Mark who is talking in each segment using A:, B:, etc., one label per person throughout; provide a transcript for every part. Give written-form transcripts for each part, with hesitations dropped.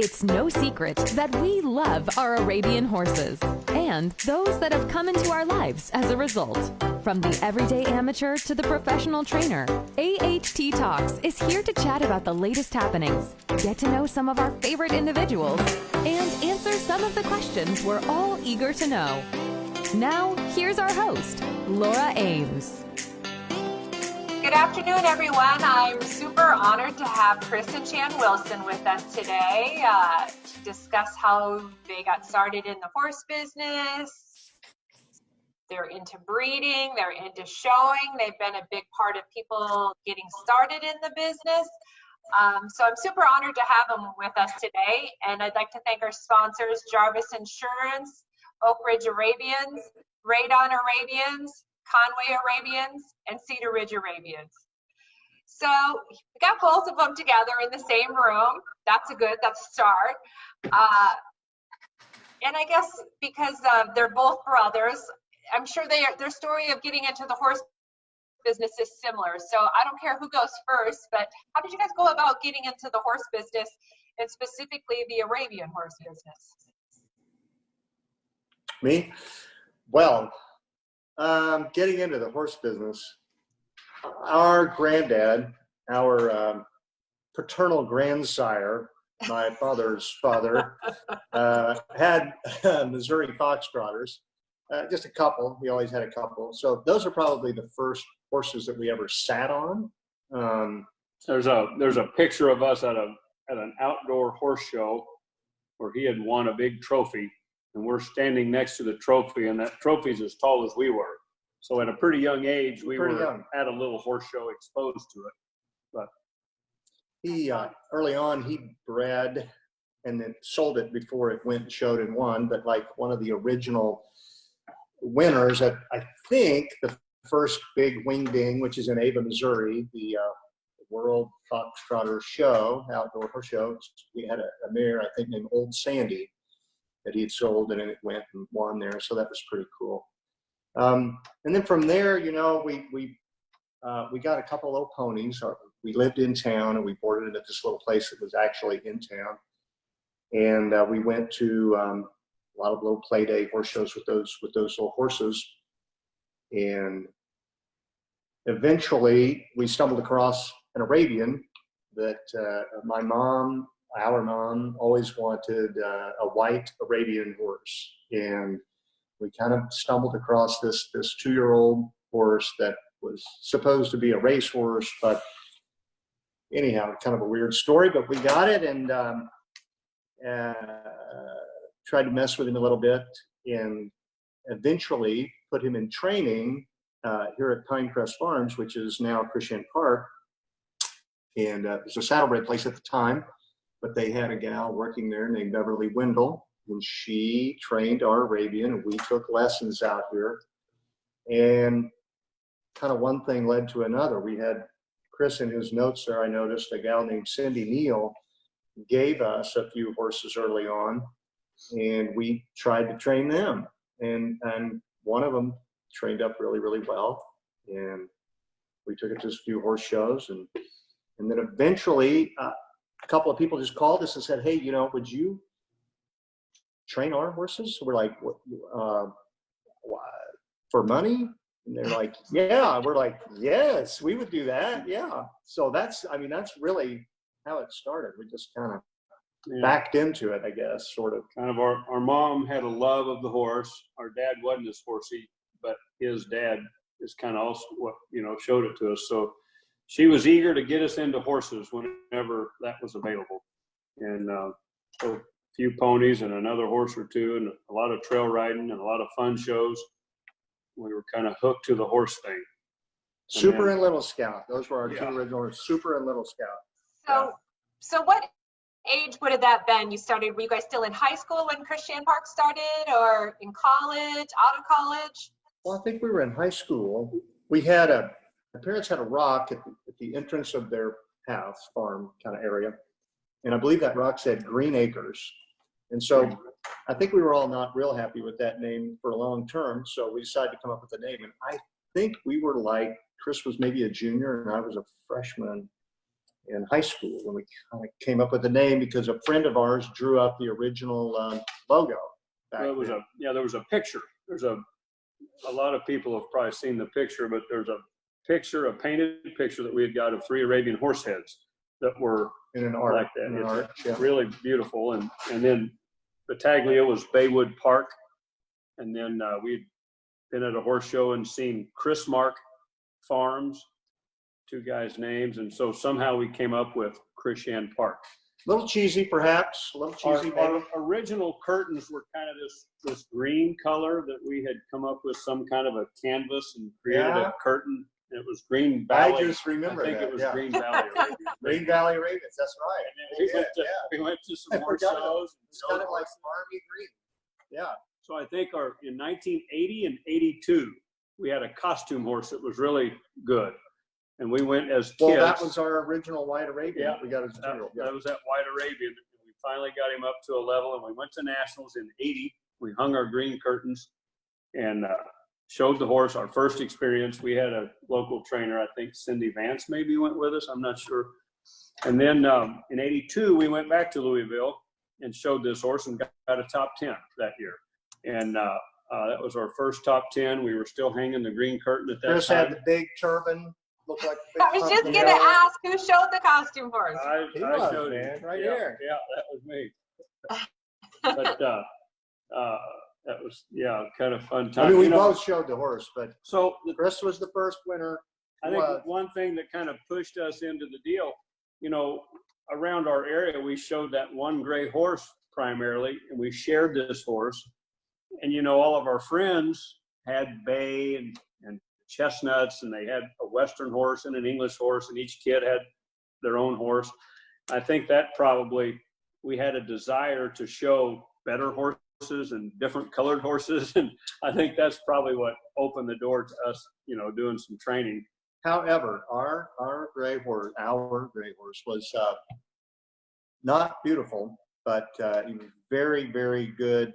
A: It's no secret that we love our Arabian horses and those that have come into our lives as a result. From the everyday amateur to the professional trainer, AHT Talks is here to chat about the latest happenings, get to know some of our favorite individuals, and answer some of the questions we're all eager to know. Now, here's our host, Laura Ames.
B: Good afternoon, everyone. I'm super honored to have ChriShan Wilson with us today to discuss how they got started in the horse business. They're into breeding, they're into showing. They've been a big part of people getting started in the business. So I'm super honored to have them with us today. And I'd like to thank our sponsors, Jarvis Insurance, Oak Ridge Arabians, Radon Arabians, Conway Arabians, and Cedar Ridge Arabians. So we got both of them together in the same room. That's a start. And I guess because they're both brothers, I'm sure their story of getting into the horse business is similar. So I don't care who goes first, but how did you guys go about getting into the horse business and specifically the Arabian horse business?
C: Me? Well, getting into the horse business, our granddad, our paternal grandsire, my father's father, had Missouri Foxtrotters, just a couple. He always had a couple. So those are probably the first horses that we ever sat on.
D: There's a picture of us at an outdoor horse show where he had won a big trophy. And we're standing next to the trophy, and that trophy's as tall as we were. So at a pretty young age, we were at a little horse show exposed to it. But
C: he early on he bred and then sold it before it went and showed and won. But like one of the original winners at I think the first big wingding, which is in Ava, Missouri, the World Foxtrotter Show, outdoor horse show. We had a mare I think named Old Sandy that he had sold, and then it went and won there. So that was pretty cool. And then from there, you know, we got a couple of ponies. We lived in town, and we boarded at this little place that was actually in town. And we went to a lot of little play day horse shows with those little horses. And eventually, we stumbled across an Arabian that our mom always wanted a white Arabian horse, and we kind of stumbled across this 2-year-old horse that was supposed to be a racehorse, but anyhow, kind of a weird story. But we got it and tried to mess with him a little bit, and eventually put him in training here at Pinecrest Farms, which is now ChriShan Park, and it was a saddlebred place at the time. But they had a gal working there named Beverly Wendell, and she trained our Arabian, and we took lessons out here. And kind of one thing led to another. We had Chris in his notes there, I noticed a gal named Cindy Neal gave us a few horses early on, and we tried to train them. And one of them trained up really, really well. And we took it to a few horse shows. And then eventually, a couple of people just called us and said, hey, you know, would you train our horses? So we're like, what, for money? And they're like, yeah. We're like, yes, we would do that. Yeah. So that's really how it started. We just kind of backed into it, I guess, sort of.
D: kind of our mom had a love of the horse. Our dad wasn't as horsey, but his dad is kind of also what, you know, showed it to us. So she was eager to get us into horses whenever that was available. And so a few ponies and another horse or two and a lot of trail riding and a lot of fun shows. We were kind of hooked to the horse thing.
C: Super and Little Scout. Those were our two original, Super and Little Scout.
B: So what age would have that been? Were you guys still in high school when ChriShan Park started, or in college, out of college?
C: Well, I think we were in high school. My parents had a rock at the entrance of their house, farm kind of area. And I believe that rock said Green Acres. And so I think we were all not real happy with that name for a long term. So we decided to come up with a name. And I think we were like, Chris was maybe a junior and I was a freshman. in high school when we kind of came up with the name because a friend of ours drew up the original logo.
D: Well, there was a picture. There's a lot of people have probably seen the picture, but there's a painted picture that we had got of 3 Arabian horse heads that were
C: in an arch.
D: like that.
C: In an
D: It's
C: arch, yeah.
D: really beautiful. And then Battaglia was Baywood Park. And then we'd been at a horse show and seen ChriShan Farms, 2 guys' names. And so somehow we came up with ChriShan Park.
C: A little cheesy, perhaps. A little cheesy.
D: Our original curtains were kind of this green color that we had come up with some kind of a canvas and created a curtain. It was Green Valley.
C: I just remember
D: I think
C: that,
D: it was
C: yeah.
D: Green Valley Arabian.
C: Green Valley Ravens, that's right.
D: And then we went to some horse shows.
C: It's kind of like Army Green. Yeah.
D: So I think in 1980 and 82, we had a costume horse that was really good. And we went as kids.
C: Well, that was our original White Arabian.
D: Yeah,
C: We got as a general.
D: that was that White Arabian. We finally got him up to a level, and we went to nationals in 80. We hung our green curtains and showed the horse. Our first experience, we had a local trainer, I think Cindy Vance maybe went with us. I'm not sure. And then in 82, we went back to Louisville and showed this horse and got a top 10 that year. And that was our first top 10. We were still hanging the green curtain at that
C: Chris
D: time.
C: had the big turban. Looked like a big
B: I was just
C: pumpkin.
B: going to ask who showed the costume horse.
D: I
C: was,
D: showed
C: man,
D: him.
C: right
D: Yeah,
C: here.
D: Yeah, that was me. But that was, kind of fun time.
C: I mean, we both showed the horse, but
D: So
C: Chris was the first winner.
D: I think one thing that kind of pushed us into the deal, around our area, we showed that one gray horse primarily, and we shared this horse. And, all of our friends had bay and chestnuts, and they had a Western horse and an English horse, and each kid had their own horse. I think that probably we had a desire to show better horses and different colored horses. And I think that's probably what opened the door to us, doing some training.
C: However, our gray horse was not beautiful, but he was very, very good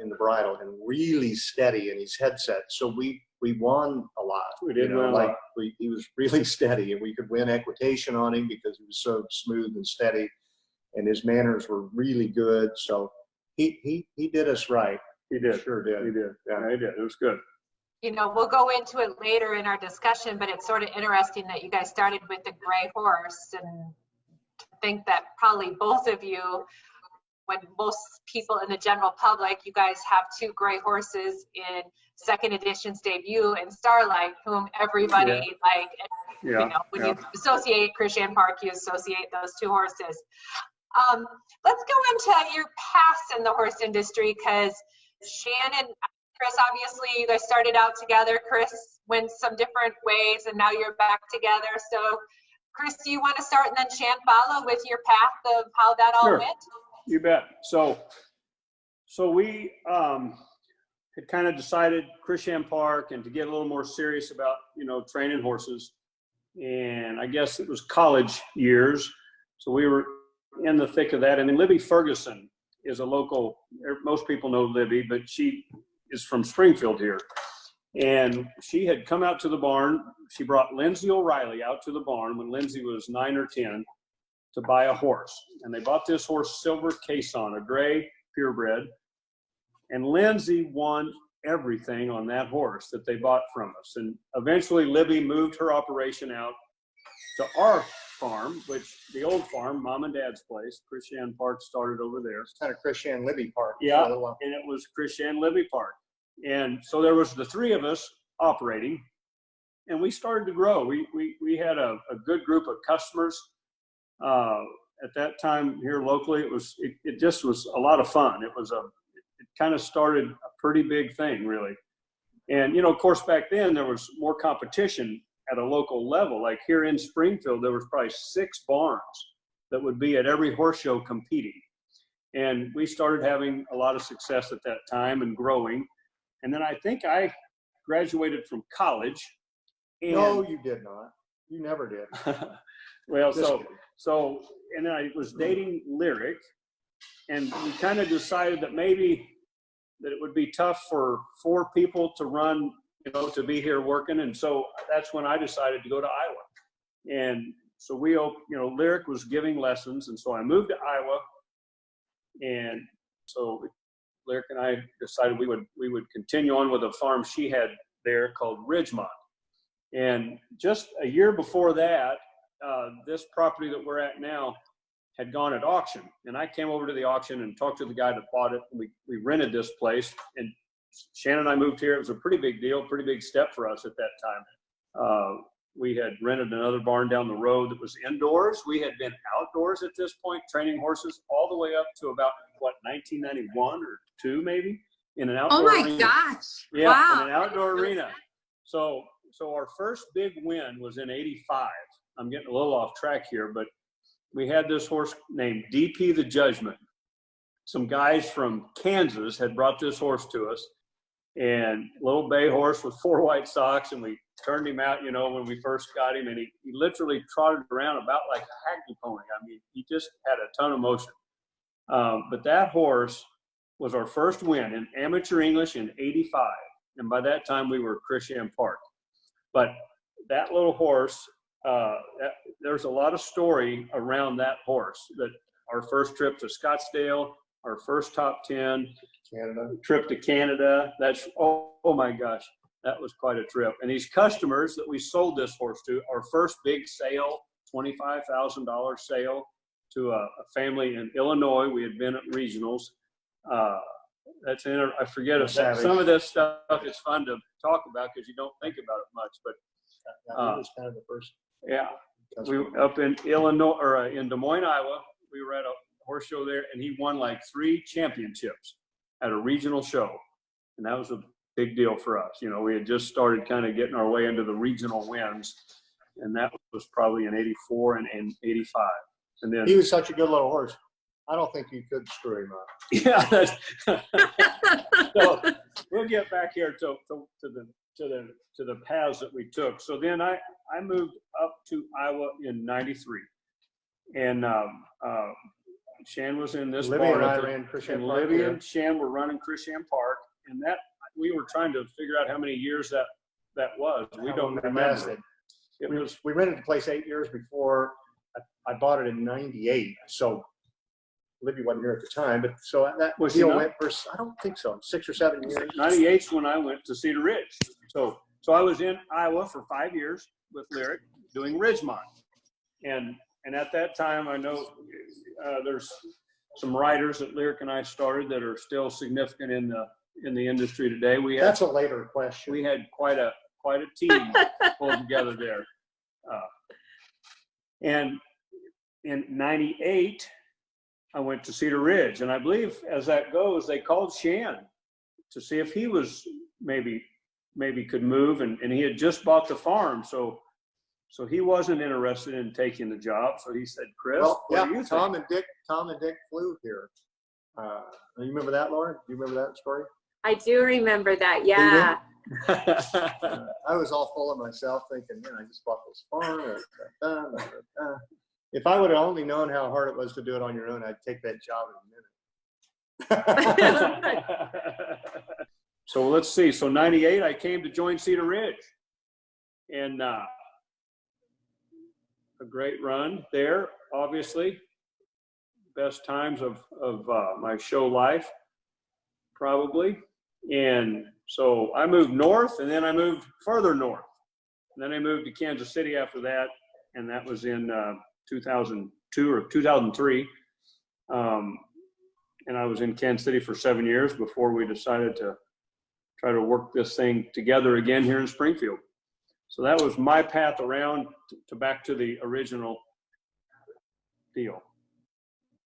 C: in the bridle and really steady in his headset. So we won a lot.
D: We did win a lot.
C: He was really steady, and we could win equitation on him because he was so smooth and steady, and his manners were really good. So he did us right.
D: He did.
C: Sure did.
D: He did.
C: Yeah.
D: He did. It was good.
B: We'll go into it later in our discussion, but it's sort of interesting that you guys started with the gray horse, and to think that probably both of you, when most people in the general public, you guys have 2 gray horses in second edition's debut and Starlight, whom everybody when you associate ChriShan Park, you associate those 2 horses. Let's go into your past in the horse industry, because Shannon, Chris, obviously you guys started out together. Chris went some different ways, and now you're back together. So Chris, do you want to start, and then Shan follow with your path of how that all went?
D: You bet. So we had kind of decided ChriShan Park and to get a little more serious about, training horses. And I guess it was college years. So we were in the thick of that. And then Libby Ferguson is a local, most people know Libby, but she is from Springfield here. And she had come out to the barn. She brought Lindsay O'Reilly out to the barn when Lindsay was 9 or 10 to buy a horse. And they bought this horse, Silver Caisson, a gray purebred. And Lindsay won everything on that horse that they bought from us. And eventually Libby moved her operation out to our farm, which the old farm, Mom and Dad's place, ChriShan Park, started over there.
C: It's kind of ChriShan Libby Park.
D: Yeah, and it was ChriShan Libby Park. And so there was the 3 of us operating, and we started to grow. We had a good group of customers. At that time here locally, it just was a lot of fun. It kind of started a pretty big thing, really. And, of course, back then there was more competition at a local level. Like here in Springfield, there was probably 6 barns that would be at every horse show competing. And we started having a lot of success at that time and growing. And then I think I graduated from college. And
C: no, you did not. You never did.
D: Well, and then I was dating Lyric, and we kind of decided that maybe that it would be tough for 4 people to run, to be here working. And so that's when I decided to go to Iowa. And so Lyric was giving lessons, and so I moved to Iowa, and so Lyric and I decided we would continue on with a farm she had there called Ridgemont. And just a year before that, this property that we're at now had gone at auction, and I came over to the auction and talked to the guy that bought it. And we rented this place, and Shannon and I moved here. It was a pretty big deal, pretty big step for us at that time. We had rented another barn down the road that was indoors. We had been outdoors at this point, training horses all the way up to about, 1991 or 2 maybe, in an outdoor arena.
E: Oh my gosh.
D: Yeah,
E: Wow.
D: in an outdoor arena. So our first big win was in '85. I'm getting a little off track here, but we had this horse named DP the Judgment. Some guys from Kansas had brought this horse to us, and little bay horse with 4 white socks, and we turned him out, when we first got him, and he literally trotted around about like a hackney pony. I mean, he just had a ton of motion. But that horse was our first win in amateur English in '85. And by that time we were ChriShan Park. But that little horse, there's a lot of story around that horse. That our first trip to Scottsdale, our first top 10, trip to Canada. That's, oh my gosh, that was quite a trip. And these customers that we sold this horse to, our first big sale, $25,000 sale to a family in Illinois. We had been at regionals. I forget it. Some of this stuff is fun to talk about because you don't think about it much. But
C: that was kind of the first.
D: Yeah, we were up in Illinois or in Des Moines, Iowa. We were at a horse show there, and he won like 3 championships at a regional show, and that was a big deal for us. We had just started kind of getting our way into the regional wins, and that was probably in '84 and '85. And then
C: he was such a good little horse. I don't think you could screw him up.
D: Yeah. So we'll get back here to the paths that we took. So then I moved up to Iowa in '93, and Shan was in this
C: Libby
D: barn.
C: and I ran ChriShan Park.
D: Libby and Shan were running ChriShan Park, and that we were trying to figure out how many years that was. We don't remember.
C: We rented the place 8 years before. I bought it in '98, so Libby wasn't here at the time, but so that
D: Was
C: deal
D: he not?
C: went for, I don't think so, 6 or 7 years.
D: '98's when I went to Cedar Ridge. So I was in Iowa for 5 years with Lyric doing Ridgemont. And at that time, I know there's some riders that Lyric and I started that are still significant in the industry today.
C: That's a later question.
D: We had quite a team pulled together there. And in '98, I went to Cedar Ridge, and I believe as that goes, they called Shan to see if he was maybe could move, and he had just bought the farm, so he wasn't interested in taking the job. So he said, "Chris,
C: well,
D: what do you think?"
C: Tom and Dick flew here. You remember that, Lauren? Do you remember that story?
E: I do remember that. Yeah.
C: I was all full of myself, thinking, "Man, I just bought this farm." If I would have only known how hard it was to do it on your own, I'd take that job in a minute.
D: So let's see. So '98, I came to join Cedar Ridge, and a great run there. Obviously, best times of my show life, probably. And so I moved north, and then I moved further north, and then I moved to Kansas City after that, and that was in 2002 or 2003. And I was in Kansas City for 7 years before we decided to try to work this thing together again here in Springfield. So that was my path around to back to the original deal.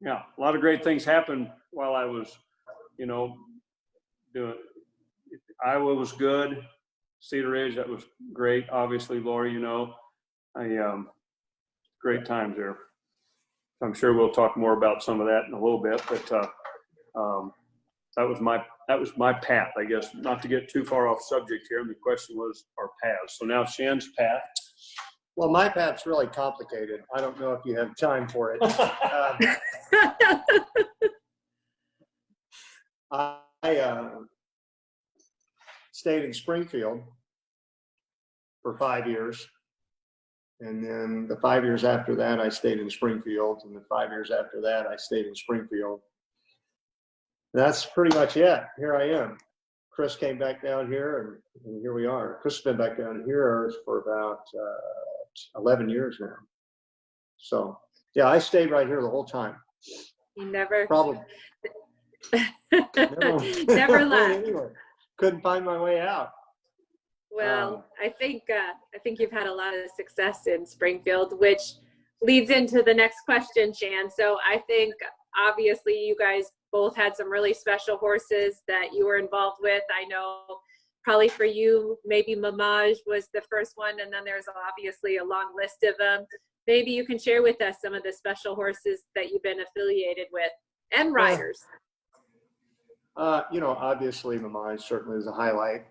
D: Yeah, a lot of great things happened while I was, doing. Iowa was good. Cedar Ridge, that was great. Obviously, Lori, great times there. I'm sure we'll talk more about some of that in a little bit, but that was my path, I guess. Not to get too far off subject here. And the question was our paths. So now Shan's path.
C: Well, my path's really complicated. I don't know if you have time for it. I stayed in Springfield for 5 years, And then the 5 years after that, I stayed in Springfield. And the 5 years after that, I stayed in Springfield. That's pretty much it. Here I am. Chris came back down here, and here we are. Chris has been back down here for about 11 years now. So, yeah, I stayed right here the whole time.
E: You never,
C: Probably
E: never left.
C: Anyway, couldn't find my way out.
E: Well, I think you've had a lot of success in Springfield, which leads into the next question, Shan. So I think obviously you guys both had some really special horses that you were involved with. I know probably for you, maybe Mamaj was the first one, and then there's obviously a long list of them. Maybe you can share with us some of the special horses that you've been affiliated with and riders.
C: Obviously Mamaj certainly is a highlight.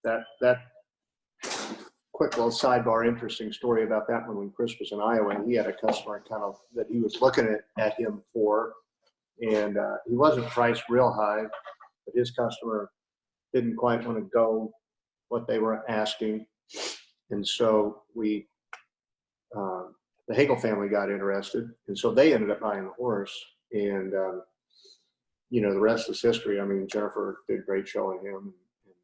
C: That quick little sidebar, interesting story about that one. When Chris was in Iowa, and he had a customer that he was looking at him for, and he wasn't priced real high, but his customer didn't quite want to go what they were asking, and so the Hagel family got interested, and so they ended up buying the horse, and the rest is history. I mean, Jennifer did a great show on him, and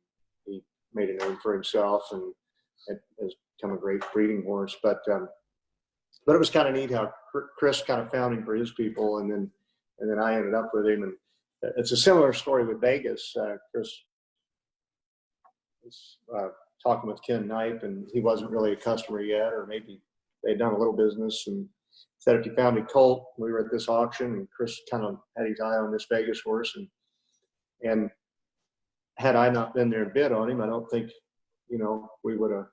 C: he made a name for himself, and it has become a great breeding horse. But it was kind of neat how Chris kind of found him for his people, and then I ended up with him. And it's a similar story with Vegas. Chris was talking with Ken Knipe, and he wasn't really a customer yet, or maybe they'd done a little business, and said if you found me colt, we were at this auction, and Chris kind of had his eye on this Vegas horse, and had I not been there and bid on him, I don't think, we would have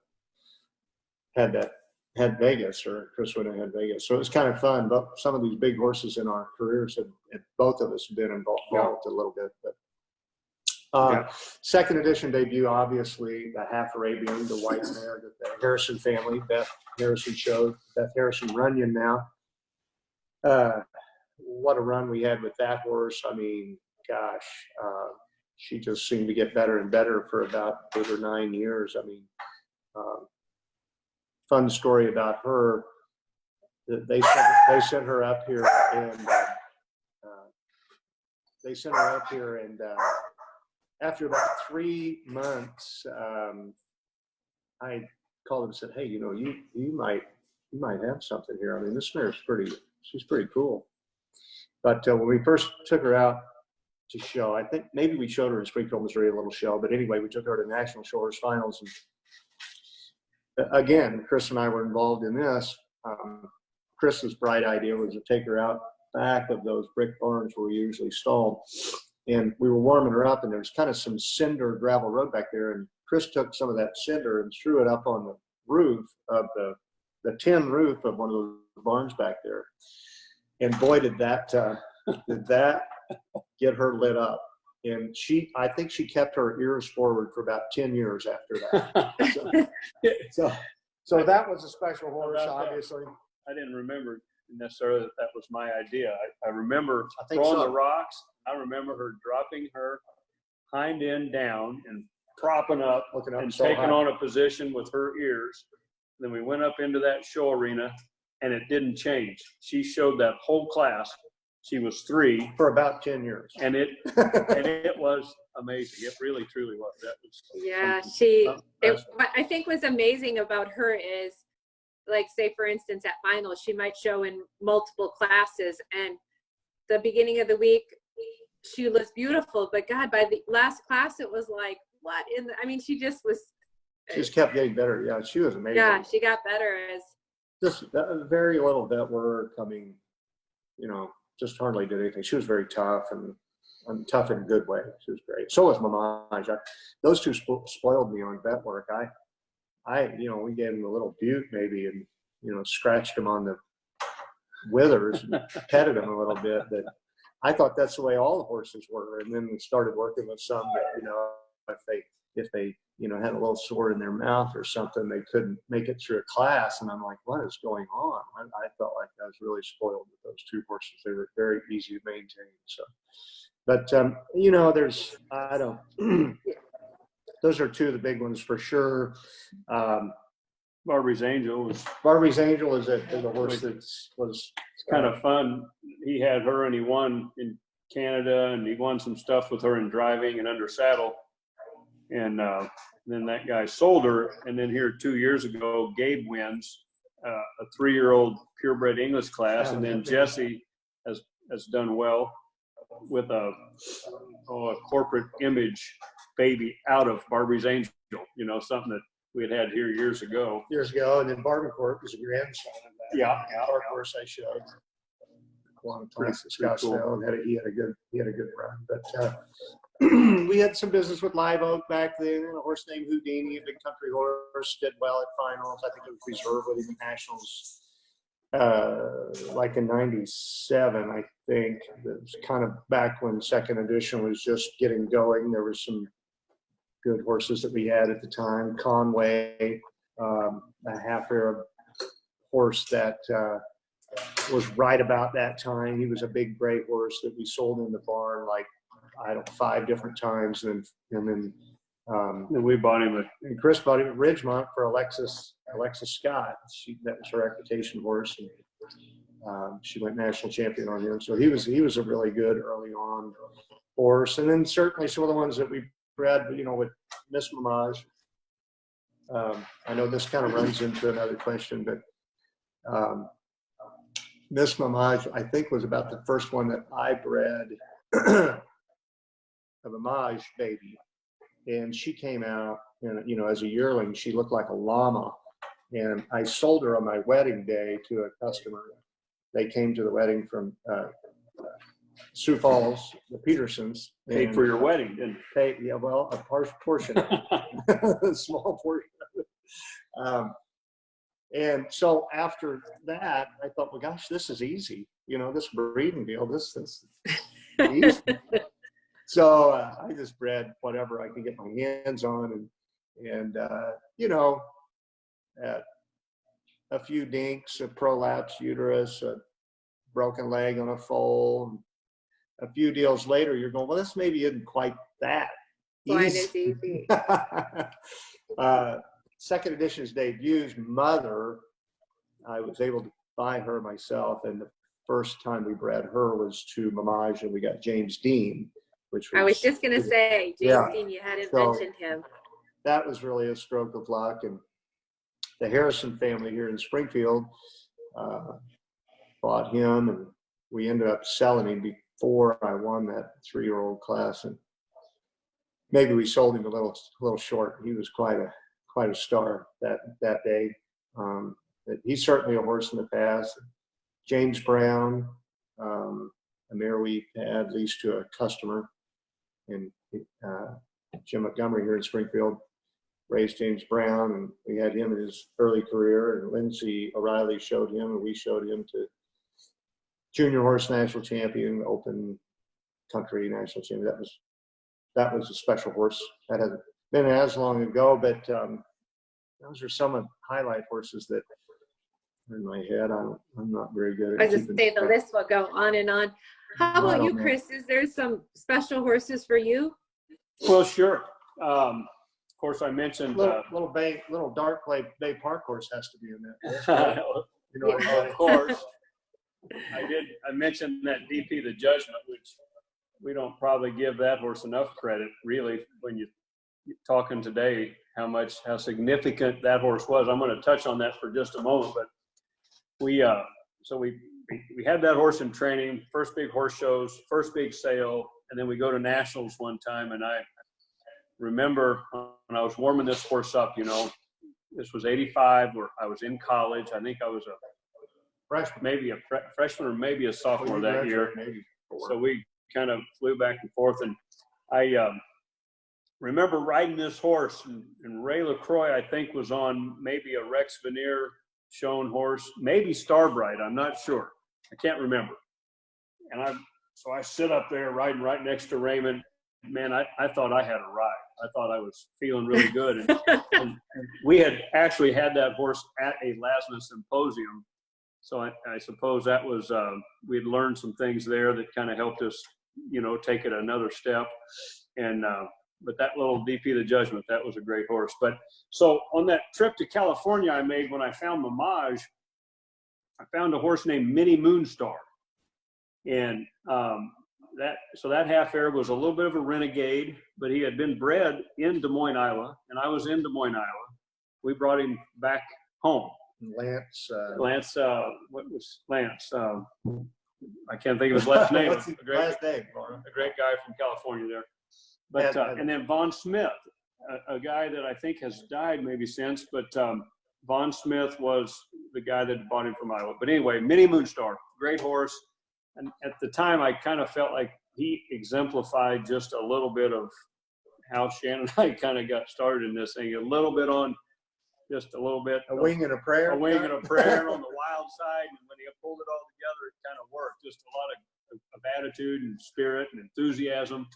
C: had Vegas, or Chris would have had Vegas. So it was kind of fun. But some of these big horses in our careers have both of us have been involved a little bit. But second edition debut, obviously the Half Arabian, the white mare that the Harrison family, Beth Harrison showed, Beth Harrison Runyon now. What a run we had with that horse. I mean, gosh, she just seemed to get better and better for about 8 or 9 years. I mean, fun story about her. They sent her up here, and after about 3 months, I called him and said, "Hey, you might have something here. I mean, this mare's she's pretty cool." But when we first took her out to show, I think maybe we showed her in Springfield, Missouri, a little show. But anyway, we took her to National Show Horse Finals, and again, Chris and I were involved in this. Chris's bright idea was to take her out back of those brick barns where we usually stalled. And we were warming her up, and there was kind of some cinder gravel road back there. And Chris took some of that cinder and threw it up on the roof of the tin roof of one of those barns back there. And boy, did that get her lit up. And I think she kept her ears forward for about 10 years after that. So that was a special horse, obviously.
D: I didn't remember necessarily that was my idea. I remember throwing the rocks. I remember her dropping her hind end down and propping up and taking on a position with her ears. Then we went up into that show arena, and it didn't change. She showed that whole class. She was 3
C: for about 10 years,
D: and it was amazing. It really, truly was. That was
E: what I think was amazing about her is, like, say for instance at finals, she might show in multiple classes, and the beginning of the week she looks beautiful, but God, by the last class it was like, what in the, I mean, she just kept
C: getting better. Yeah, she was amazing.
E: Yeah, she got better as
C: just very little vet work. I mean, just hardly did anything. She was very tough, and tough in a good way. She was great. So was Mamaj. Those two spoiled me on vet work. We gave him a little butte maybe, and scratched him on the withers, and petted him a little bit. But I thought that's the way all the horses were. And then we started working with some that if they had a little sore in their mouth or something, they couldn't make it through a class. And I'm like, what is going on? I felt like I was really spoiled with those two horses. They were very easy to maintain. So, but those are two of the big ones for sure.
D: Barbie's Angel was
C: Barbie's Angel is a horse that was
D: kind of fun. He had her and he won in Canada, and he won some stuff with her in driving and under saddle. And then that guy sold her. And then here 2 years ago, Gabe wins a 3-year-old purebred English class. And then Jesse has done well with a corporate image baby out of Barbie's Angel, you know, something that we had here years ago.
C: And then Barbancourt was a grandson of that.
D: Yeah.
C: Park horse I showed. Quantum Toss at Scottsdale, and he had a good run. But we had some business with Live Oak back then, and a horse named Houdini, a big country horse, did well at finals. I think it was reserved with the nationals, like in '97, I think. It was kind of back when second edition was just getting going. There were some good horses that we had at the time. Conway, a half Arab horse that was right about that time. He was a big gray horse that we sold in the barn like, I don't know, 5 different times. And then
D: we bought him
C: and Chris bought him at Ridgemont for Alexis Scott. That was her equitation horse. And she went national champion on him. So he was a really good early on horse. And then certainly some of the ones that we bred, you know, with Miss Mamage. I know this kind of runs into another question, but Miss Mamage, I think, was about the first one that I bred a Mamage baby. And she came out, and, you know, as a yearling, she looked like a llama. And I sold her on my wedding day to a customer. They came to the wedding from Sioux Falls, the Petersons.
D: paid for your wedding, didn't
C: Yeah, well, a portion, a small portion of it. And so after that, I thought, well, gosh, this is easy. You know, this breeding deal, this is easy. So I just bred whatever I could get my hands on, and you know, a few dinks, a prolapsed uterus, a broken leg on a foal. A few deals later, you're going, well, this maybe isn't quite that easy. Second edition's debuts, Mother, I was able to buy her myself, and the first time we bred her was to Mamage, and we got James Dean, which was,
E: I was just going to say, James Dean, you hadn't mentioned him.
C: That was really a stroke of luck. And the Harrison family here in Springfield bought him, and we ended up selling him before I won that 3-year-old class. And maybe we sold him a little short. He was quite a star that day. But he's certainly a horse in the past. James Brown, a mare we had leased to a customer, and Jim Montgomery here in Springfield raised James Brown, and we had him in his early career, and Lindsay O'Reilly showed him, and we showed him to junior horse national champion, open country national champion. That was a special horse. That hasn't been as long ago, but those are some of the highlight horses that are in my head. I'm not very good at
E: I just say the list will go on and on. How about you, Chris? Is there some special horses for you?
D: Well, sure. Of course, I mentioned
C: little dark Bay Park horse has to be in that. You know,
E: Yeah.
D: of course. I mentioned that DP the Judgment, which we don't probably give that horse enough credit, really, when you're talking today, how significant that horse was. I'm going to touch on that for just a moment, but we had that horse in training, first big horse shows, first big sale, and then we go to nationals one time, and I remember when I was warming this horse up, you know, this was '85, where I was in college. I think I was maybe a freshman or maybe a sophomore that year. So we kind of flew back and forth, and I remember riding this horse, and Ray LaCroix, I think, was on maybe a Rex Veneer shown horse, maybe Starbright, I'm not sure. I can't remember. And so I sit up there riding right next to Raymond. Man, I thought I had a ride. I thought I was feeling really good. And we had actually had that horse at a LASNA symposium. So I suppose that was, we'd learned some things there that kind of helped us, you know, take it another step. And but that little DP the Judgment, that was a great horse. But so on that trip to California I made, when I found Mamage, I found a horse named Mini Moonstar. And that half heir was a little bit of a renegade, but he had been bred in Des Moines, Iowa, and I was in Des Moines, Iowa. We brought him back home.
C: Lance.
D: What was Lance? I can't think of his last name.
C: What's his last name, Laura?
D: A great guy from California there. But and then Vaughn Smith, a guy that I think has died maybe since, but Vaughn Smith was the guy that bought him from Iowa. But anyway, Mini Moonstar, great horse. And at the time, I kind of felt like he exemplified just a little bit of how Shannon and I kind of got started in this thing. A little bit on, just a little bit.
C: A wing and a prayer.
D: A wing and a prayer on the wild side. And when he pulled it all together, it kind of worked. Just a lot of attitude and spirit and enthusiasm.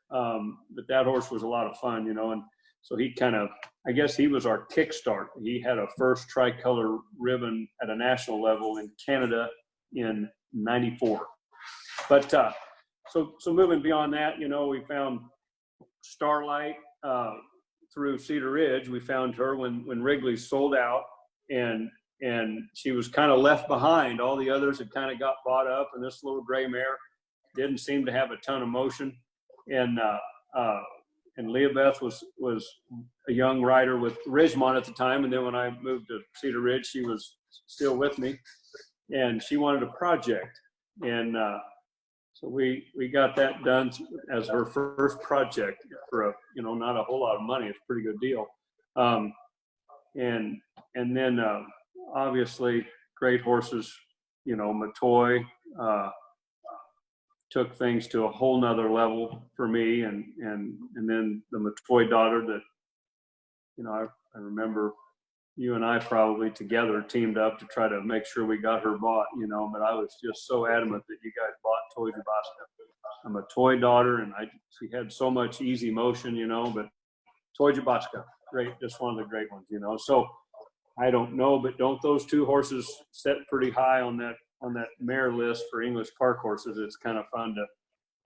D: But that horse was a lot of fun, you know. And so he kind of, I guess he was our kickstart. He had a first tricolor ribbon at a national level in Canada in '94. But so moving beyond that, you know, we found Starlight through Cedar Ridge. We found her when Wrigley sold out, and she was kind of left behind. All the others had kind of got bought up, and this little gray mare didn't seem to have a ton of motion. And Leah Beth was a young rider with Ridgemont at the time, and then when I moved to Cedar Ridge, she was still with me, and she wanted a project, and so we got that done as her first project for not a whole lot of money. It's a pretty good deal. And then obviously great horses, you know, Matoy took things to a whole nother level for me. And then the Matoy daughter that, you know, I remember you and I probably together teamed up to try to make sure we got her bought, you know, but I was just so adamant that you guys bought Toy Jabaska. I'm a Toy daughter, and she had so much easy motion, you know, but Toy Jabaska, great, just one of the great ones, you know. So I don't know, but don't those two horses set pretty high on that mare list for English Park horses? It's kind of fun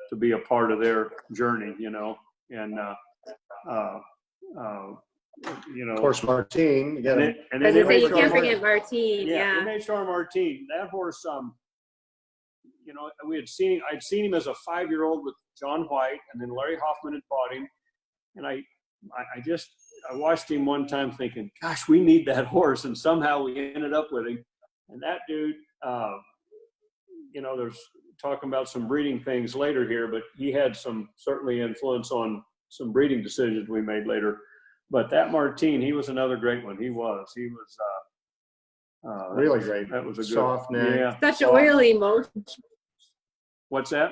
D: to be a part of their journey, you know, and you know,
C: Of course, Martine. You got
E: I was gonna say, you can't forget Martine. Yeah.
D: MHR Martine. That horse, you know, I'd seen him as a 5-year-old with John White, and then Larry Hoffman had bought him, and I watched him one time thinking, gosh, we need that horse, and somehow we ended up with him. And that dude, you know, there's talking about some breeding things later here, but he had some certainly influence on some breeding decisions we made later. But that Martine, he was another great one. He was
C: really great.
D: That was a good,
C: soft neck.
D: Yeah.
E: Such a oily motion.
D: What's that?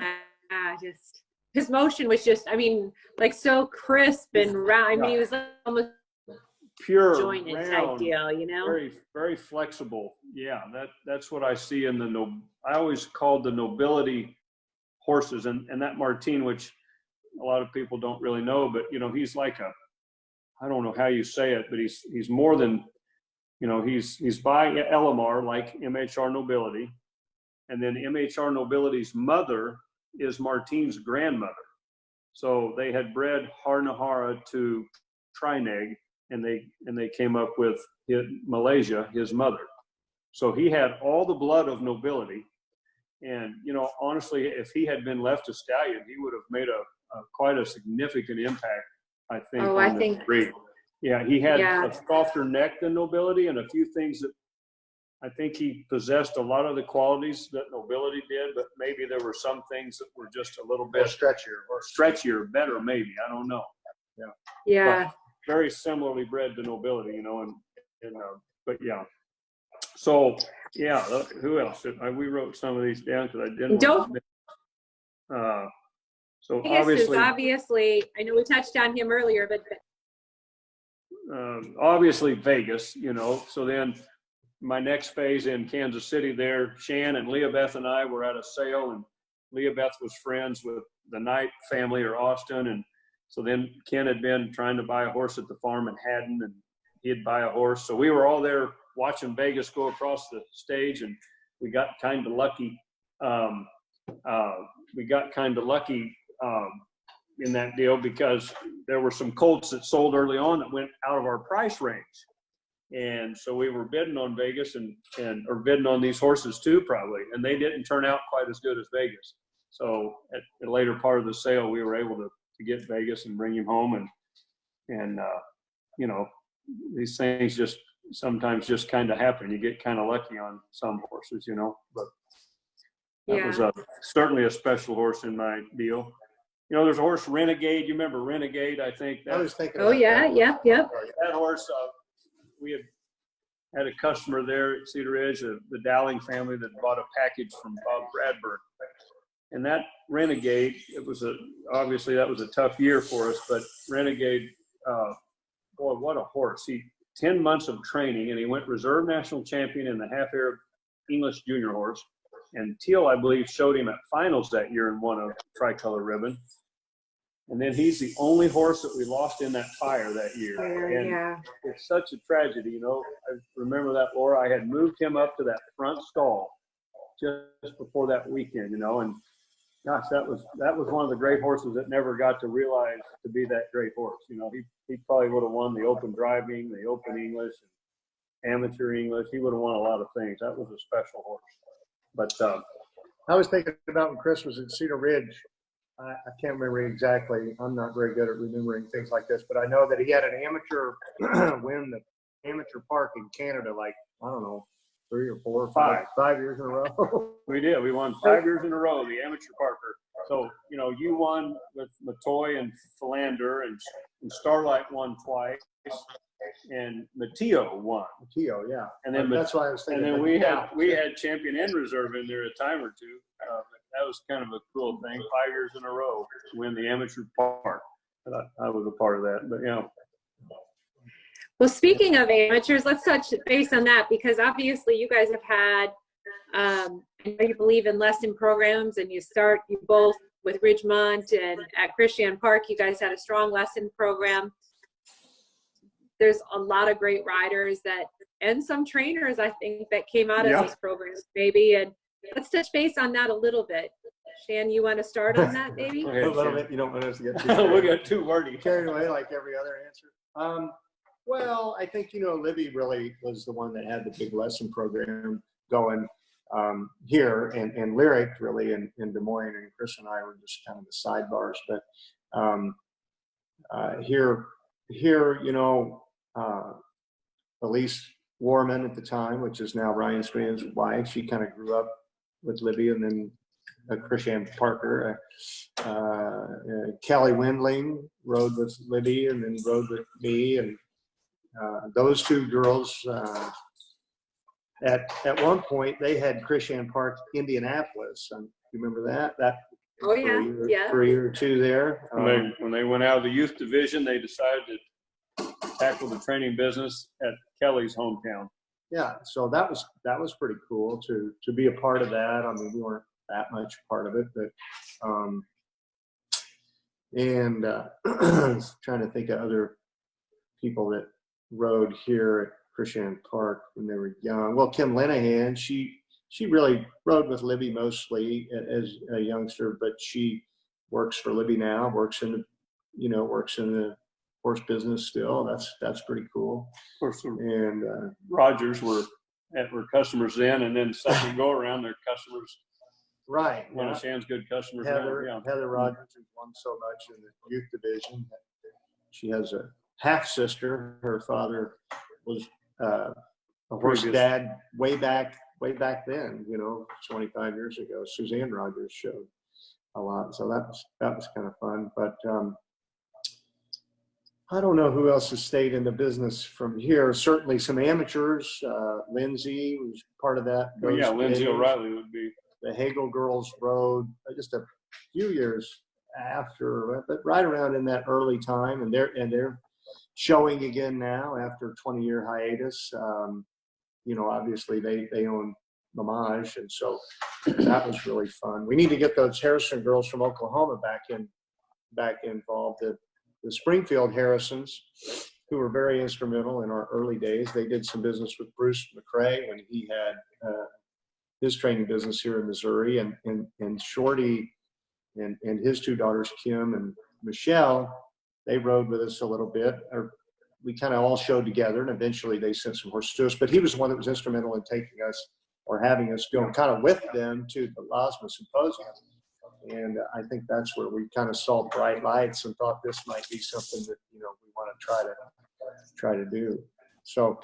E: Just his motion was just, I mean, like so crisp and round. I mean, he was like almost
D: Pure,
E: jointed
D: round,
E: type deal, you know?
D: Very, very flexible. Yeah, that's what I see in I always called the nobility horses, and that Martine, which a lot of people don't really know, but you know, he's like I don't know how you say it, but he's more than, you know, he's by LMR, like MHR Nobility. And then MHR Nobility's mother is Martine's grandmother. So they had bred Harnahara to Trineg, and they came up with Malaysia, his mother. So he had all the blood of nobility. And, you know, honestly, if he had been left a stallion, he would have made quite a significant impact, I think.
E: Oh, I think.
D: Breed. Yeah, he had a softer neck than nobility, and a few things that I think he possessed a lot of the qualities that nobility did, but maybe there were some things that were just a little bit stretchier, better, maybe. I don't know.
E: Yeah.
D: But very similarly bred to nobility, you know, and but yeah. So yeah, who else? We wrote some of these down because I didn't. So
E: obviously, I know we touched on him earlier, but
D: obviously Vegas, you know. So then my next phase in Kansas City there, Shan and Leah Beth and I were at a sale, and Leah Beth was friends with the Knight family or Austin. And so then Ken had been trying to buy a horse at the farm and hadn't, and he'd buy a horse. So we were all there watching Vegas go across the stage, and we got kind of lucky. in that deal because there were some colts that sold early on that went out of our price range. And so we were bidding on Vegas or bidding on these horses too, probably, and they didn't turn out quite as good as Vegas. So at the later part of the sale, we were able to get Vegas and bring him home, and you know, these things just sometimes just kind of happen. You get kind of lucky on some horses, you know. But that was certainly a special horse in my deal. You know, there's a horse, Renegade. You remember Renegade? I think.
C: I was thinking.
E: Oh yeah, yep.
D: That horse. We had a customer there at Cedar Ridge, the Dowling family, that bought a package from Bob Bradburn. And that Renegade, obviously that was a tough year for us, but Renegade, boy, what a horse. 10 months of training, and he went reserve national champion in the half Arab English junior horse. And Teal, I believe, showed him at finals that year and won a tricolor ribbon. And then he's the only horse that we lost in that fire that year. And it's such a tragedy, you know. I remember that, Laura. I had moved him up to that front stall just before that weekend, you know. And gosh, that was one of the great horses that never got to realize to be that great horse. You know, he probably would have won the Open Driving, the Open English, Amateur English. He would have won a lot of things. That was a special horse. But
C: I was thinking about when Chris was at Cedar Ridge. I can't remember exactly. I'm not very good at remembering things like this, but I know that he had an amateur win the amateur park in Canada, like, I don't know, 3 or 4 or 5 years in a row.
D: We did. We won 5 years in a row, the amateur parker. So, you know, you won with Matoy and Philander, and Starlight won twice, and Mateo won.
C: Mateo, yeah.
D: And then
C: that's why I was thinking.
D: And then we had Champion and Reserve in there a time or two. That was kind of a cool thing. 5 years in a row to win the amateur park. I was a part of that, but you know.
E: Well, speaking of amateurs, let's touch base on that, because obviously you guys have had, I know you believe in lesson programs, and you both with Ridgemont and at ChriShan Park, you guys had a strong lesson program. There's a lot of great riders and some trainers, I think, that came out of those programs maybe. And let's touch base on that a little bit. Shan, you want to start on that maybe?
C: A little bit. You don't want us to get
D: we got too wordy.
C: Carried away like every other answer. Well, I think, you know, Libby really was the one that had the big lesson program going here, and Lyric really in Des Moines, and Chris and I were just kind of the sidebars. But here, you know, Elise Warman at the time, which is now Ryan Strand's wife, she kind of grew up with Libby, and then ChriShan Parker. Kelly Windling rode with Libby and then rode with me, and those two girls, at one point, they had ChriShan Park Indianapolis. You remember that?
E: Oh, yeah.
C: For a year or two there.
D: When they went out of the youth division, they decided to tackle the training business at Kelly's hometown.
C: Yeah, so that was pretty cool to be a part of that. I mean, we weren't that much part of it, but trying to think of other people that rode here at ChriShan Park when they were young. Well, Kim Linehan, she really rode with Libby mostly as a youngster, but she works for Libby now, works in the horse business still. That's pretty cool.
D: Of course,
C: and
D: Rogers were customers then, and then second go around, they're customers.
C: Right.
D: One of Shan's good customers.
C: Heather Rogers has won so much in the youth division. She has a half sister. Her father was a horse dad way back then, 25 years ago. Suzanne Rogers showed a lot, so that was kind of fun. But I don't know who else has stayed in the business from here. Certainly some amateurs. Lindsay was part of that.
D: Oh, yeah, Lindsay O'Reilly would be.
C: The Hagel girls rode just a few years after, but right around in that early time, and they're showing again now after a 20-year hiatus. Obviously they own Mamage, and so that was really fun. We need to get those Harrison girls from Oklahoma back involved. The Springfield Harrisons, who were very instrumental in our early days. They did some business with Bruce McRae when he had his training business here in Missouri, and Shorty and his two daughters, Kim Michelle, they rode with us a little bit, or we kind of all showed together, and eventually they sent some horses to us. But he was the one that was instrumental in taking us, or having us go kind of with them to the LASMA Symposium. And I think that's where we kind of saw bright lights and thought this might be something that, we want to try to do. So,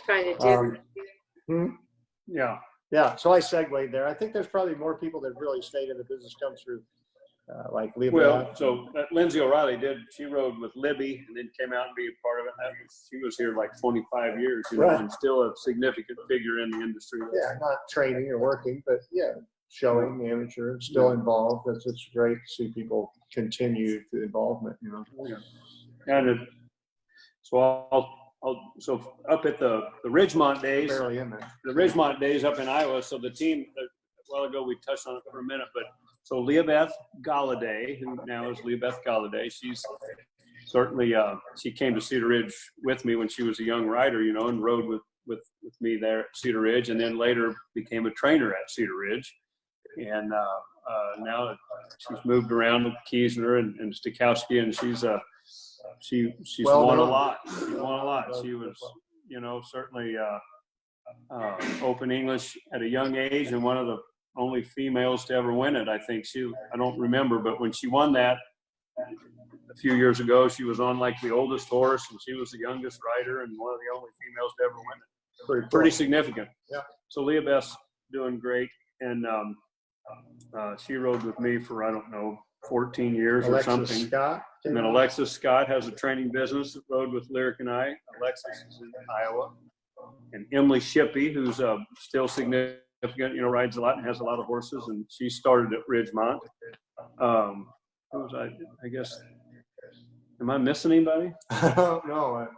C: yeah. So I segued there. I think there's probably more people that really stayed in the business come through, like Libby.
D: Well, so Lindsay O'Reilly she rode with Libby and then came out and be a part of it. She was here like 25 years,
C: Right.
D: and still a significant figure in the industry.
C: Yeah, not training or working, but showing amateur, still involved. It's great to see people continue the involvement,
D: And so so up at the Ridgemont days,
C: Barely in there.
D: the Ridgemont days up in Iowa. So the team, a while ago we touched on it for a minute, but so Leah-Beth Galladay, who now is Leah-Beth Galladay, she's certainly, she came to Cedar Ridge with me when she was a young rider, and rode with me there at Cedar Ridge, and then later became a trainer at Cedar Ridge. And now she's moved around with Kiesner and Stikowski, and she's won a lot. She won a lot. She was, certainly open English at a young age, and one of the only females to ever win it. I think I don't remember, but when she won that a few years ago, she was on like the oldest horse, and she was the youngest rider and one of the only females to ever win it. Pretty significant. Yeah. So Leah Beth's doing great, and she rode with me for, I don't know, 14 years or something.
C: Scott.
D: And then Alexis Scott has a training business that rode with Lyric and I. Alexis is in Iowa. And Emily Shippey, who's still significant, rides a lot and has a lot of horses, and she started at Ridgemont. Who was I guess, am I missing anybody?
C: No,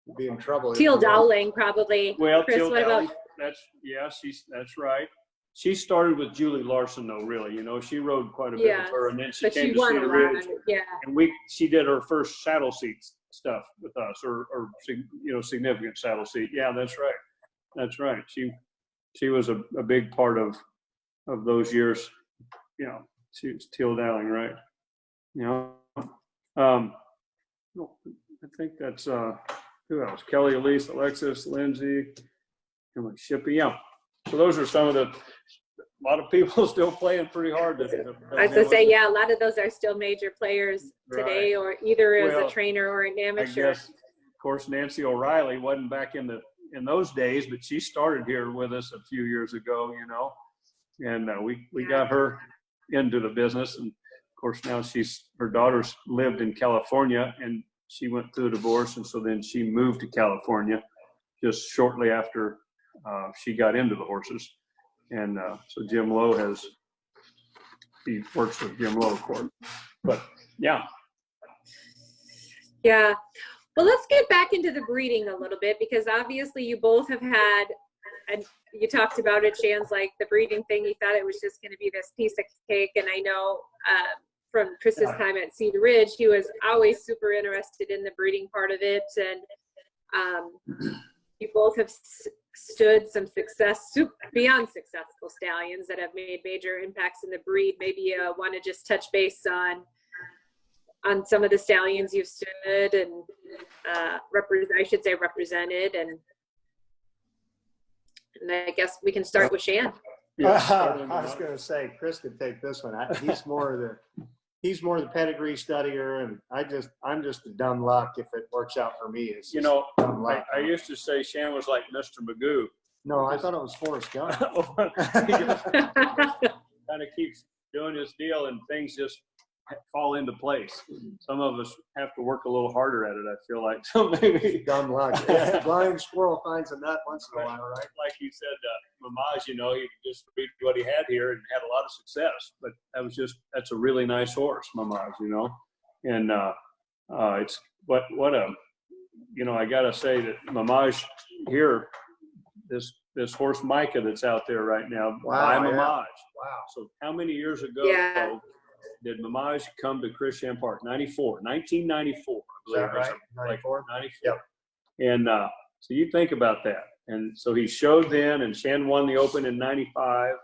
C: I'd be in trouble.
E: Teal Dowling, probably.
D: Well,
E: Chris,
D: Teal
E: what
D: Dowling,
E: about?
D: that's right. She started with Julie Larson, though, really. She rode quite a bit with her, and then she came to Cedar Ridge.
E: Yeah.
D: And she did her first saddle seat stuff with us, or significant saddle seat. Yeah, that's right. That's right. She was a big part of those years. She was Teal Dowling, right? I think that's who else? Kelly, Elise, Alexis, Lindsay, Emily Shippey. Yeah. So those are some of a lot of people still playing pretty hard.
E: I was gonna say, a lot of those are still major players today, or either as a trainer or an amateur.
D: I guess, of course, Nancy O'Reilly wasn't back in those days, but she started here with us a few years ago, and we got her into the business. And of course, now her daughters lived in California, and she went through a divorce, and so then she moved to California just shortly after she got into the horses. And so Jim Lowe he works with Jim Lowe, of course. But yeah.
E: Yeah. Well, let's get back into the breeding a little bit, because obviously you both have had, and you talked about it, Shan's like the breeding thing, he thought it was just going to be this piece of cake. And I know from Chris's time at Cedar Ridge, he was always super interested in the breeding part of it. And you both have stood some beyond successful stallions that have made major impacts in the breed. Maybe you want to just touch base on some of the stallions you've stood and represented, and I guess we can start with Shan.
C: I was going to say Chris could take this one. He's more the pedigree studier, and I'm just a dumb luck if it works out for me. It's dumb luck.
D: I used to say Shan was like Mr. Magoo.
C: No, I thought it was Forrest Gump.
D: He just kind of keeps doing his deal, and things just fall into place. Some of us have to work a little harder at it, I feel like. So maybe
C: dumb luck. Blind squirrel finds a nut once in a while, right?
D: Like you said, Mamaj, he just read what he had here and had a lot of success. But that's a really nice horse, Mamaj, And it's what I gotta say that Mamaj here, this horse Micah that's out there right now, by Mamaj.
C: Wow.
D: So how many years ago did Mamaj come to ChriShan Park? 1994, I believe.
C: Is that right? 94?
D: 94.
C: Yep.
D: And so you think about that. And so he showed then, and Shan won the Open in 95.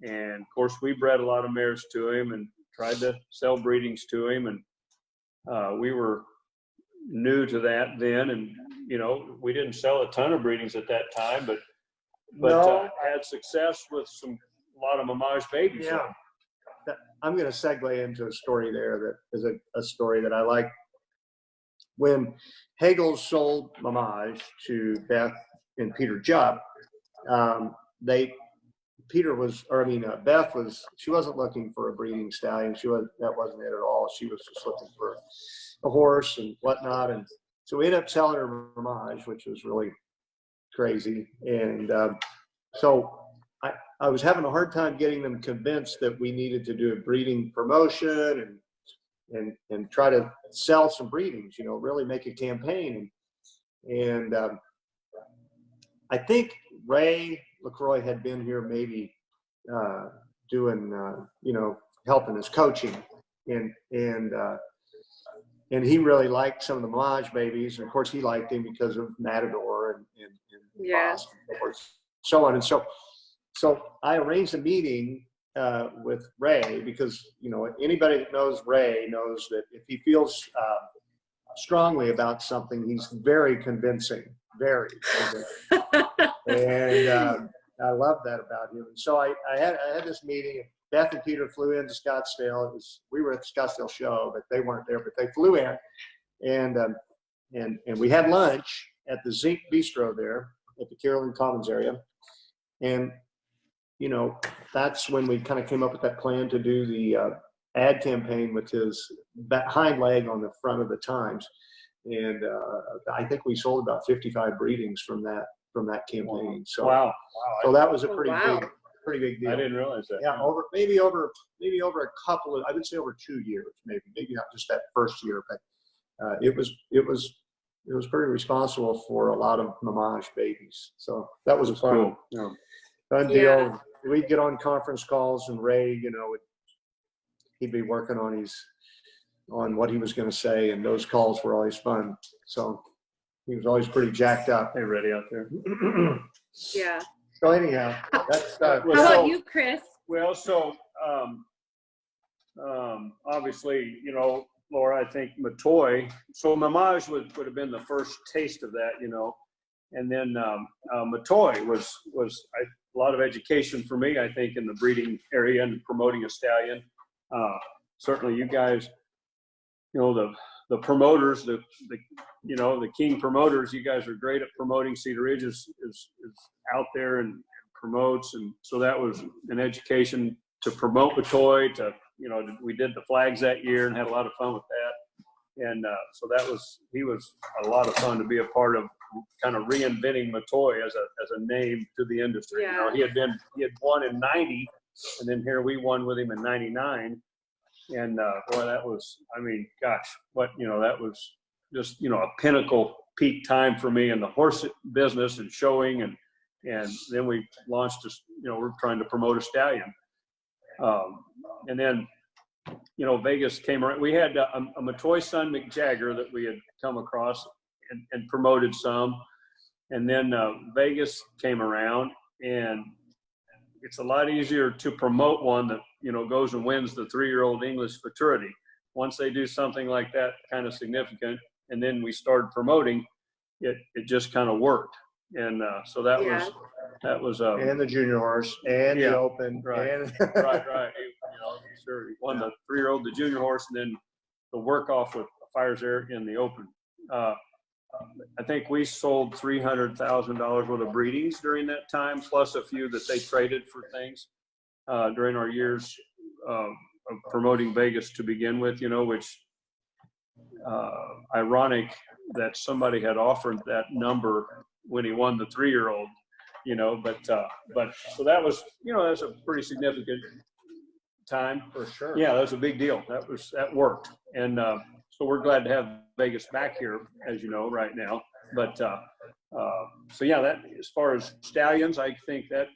D: And of course, we bred a lot of mares to him and tried to sell breedings to him. And We were new to that then, and we didn't sell a ton of breedings at that time, but
C: No.
D: had success with a lot of Mamage babies.
C: Yeah. I'm going to segue into a story there that is a story that I like. When Hagel sold Mamage to Beth and Peter Jupp, Beth she wasn't looking for a breeding stallion. That wasn't it at all. She was just looking for a horse and whatnot. And so we ended up selling her Mamage, which was really crazy. And so I was having a hard time getting them convinced that we needed to do a breeding promotion and try to sell some breedings, really make a campaign. And I think Ray LaCroix had been here maybe doing, helping us coaching. And he really liked some of the Mamage babies. And of course, he liked him because of Matador and Boston, of course, so on. And so I arranged a meeting with Ray because, anybody that knows Ray knows that if he feels strongly about something, he's very convincing, very convincing. And I love that about him. And so I had this meeting. Beth and Peter flew into Scottsdale. We were at the Scottsdale show, but they weren't there, but they flew in. And we had lunch at the Zinc Bistro there at the Carolyn Commons area. And that's when we kind of came up with that plan to do the ad campaign with his hind leg on the front of the Times. And I think we sold about 55 breedings from that campaign. So
D: wow.
C: So that was a pretty big deal.
D: I didn't realize that.
C: Yeah, maybe over a couple of, I would say over 2 years, maybe not just that first year, but it was pretty responsible for a lot of Mamage babies. So that was a fun deal.
E: Yeah.
C: We'd get on conference calls, and Ray, he'd be working on what he was going to say, and those calls were always fun. So he was always pretty jacked up.
D: Hey, ready out there.
E: Yeah.
C: So anyhow, that's
E: How about you, Chris?
D: Well, so obviously, Laura, I think Matoy. So Mamage would have been the first taste of that, and then Matoy was a lot of education for me, I think, in the breeding area and promoting a stallion. Certainly, you guys, the promoters, the King promoters, you guys are great at promoting. Cedar Ridge is out there and promotes, and so that was an education to promote Matoy. We did the flags that year and had a lot of fun with that. And so he was a lot of fun to be a part of, kind of reinventing Matoy as a name to the industry.
E: Yeah.
D: He had won in 90, and then here we won with him in 99. And boy, that was, that was just, a pinnacle peak time for me in the horse business and showing. And then we launched we're trying to promote a stallion. And then, Vegas came around. We had a Matoy son, McJagger, that we had come across and promoted some. And then Vegas came around, and it's a lot easier to promote one that, goes and wins the 3-year-old English Futurity. Once they do something like that, kind of significant, and then we started promoting, it just kind of worked. And so that was
C: and the junior horse and the open.
D: Right.
C: And
D: right. Sure. He won the 3-year-old, the junior horse, and then the work off with Fires Air in the open. I think we sold $300,000 worth of breedings during that time, plus a few that they traded for things during our years of promoting Vegas to begin with, which ironic that somebody had offered that number when he won the 3-year-old, but so that was, that's a pretty significant time.
C: for sure.
D: Yeah, that was a big deal. That worked. And so we're glad to have Vegas back here, as you know, right now. But so yeah, that as far as stallions, I think that,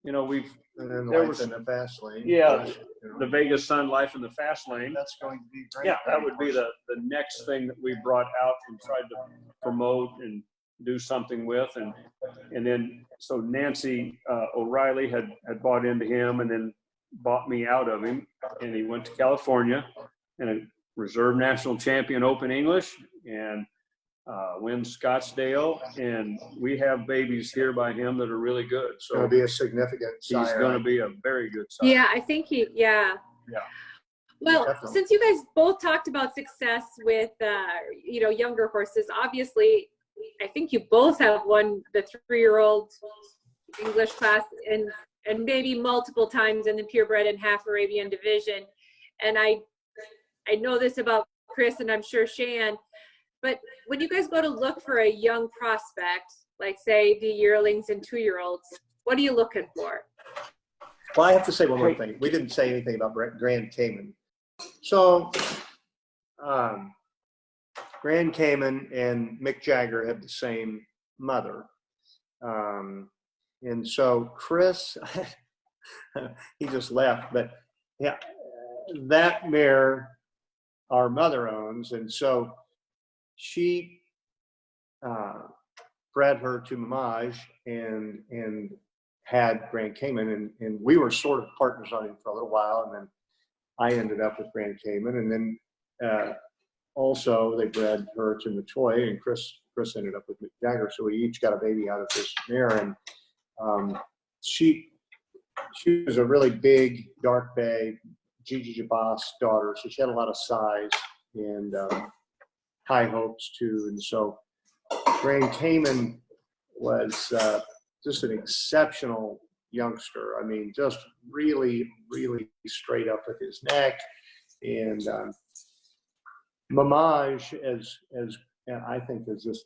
C: And then
D: there
C: life
D: was
C: in the fast lane.
D: Yeah, the Vegas Sun Life in the Fast Lane.
C: That's going to be great.
D: Yeah, that would be the next thing that we brought out and tried to promote and do something with. And then, so Nancy O'Reilly had bought into him and then bought me out of him. And he went to California. And reserve national champion Open English and wins Scottsdale. And we have babies here by him that are really good. So
C: Going to be a significant
D: he's
C: sire.
D: going to be a very good sire.
E: Yeah, I think yeah. Well,
C: Definitely.
E: since you guys both talked about success with, younger horses, obviously, I think you both have won the 3-year-old English class and maybe multiple times in the purebred and half Arabian division. And I know this about Chris, and I'm sure Shan, but when you guys go to look for a young prospect, like say the yearlings and 2-year-olds, what are you looking for?
C: Well, I have to say one more thing. We didn't say anything about Grand Cayman. So, Grand Cayman and Mick Jagger have the same mother. And so Chris, he just left, but yeah, that mare our mother owns. And so she bred her to Mamage and had Grand Cayman, and we were sort of partners on him for a little while, and then I ended up with Grand Cayman, and then also they bred her to Matoy, and Chris ended up with Mick Jagger, so we each got a baby out of this mare, and she was a really big dark bay Gigi Jabas daughter, so she had a lot of size and high hopes too, and so Grand Cayman was just an exceptional youngster. I mean, just really, really straight up with his neck. And Mamage, as I think, has just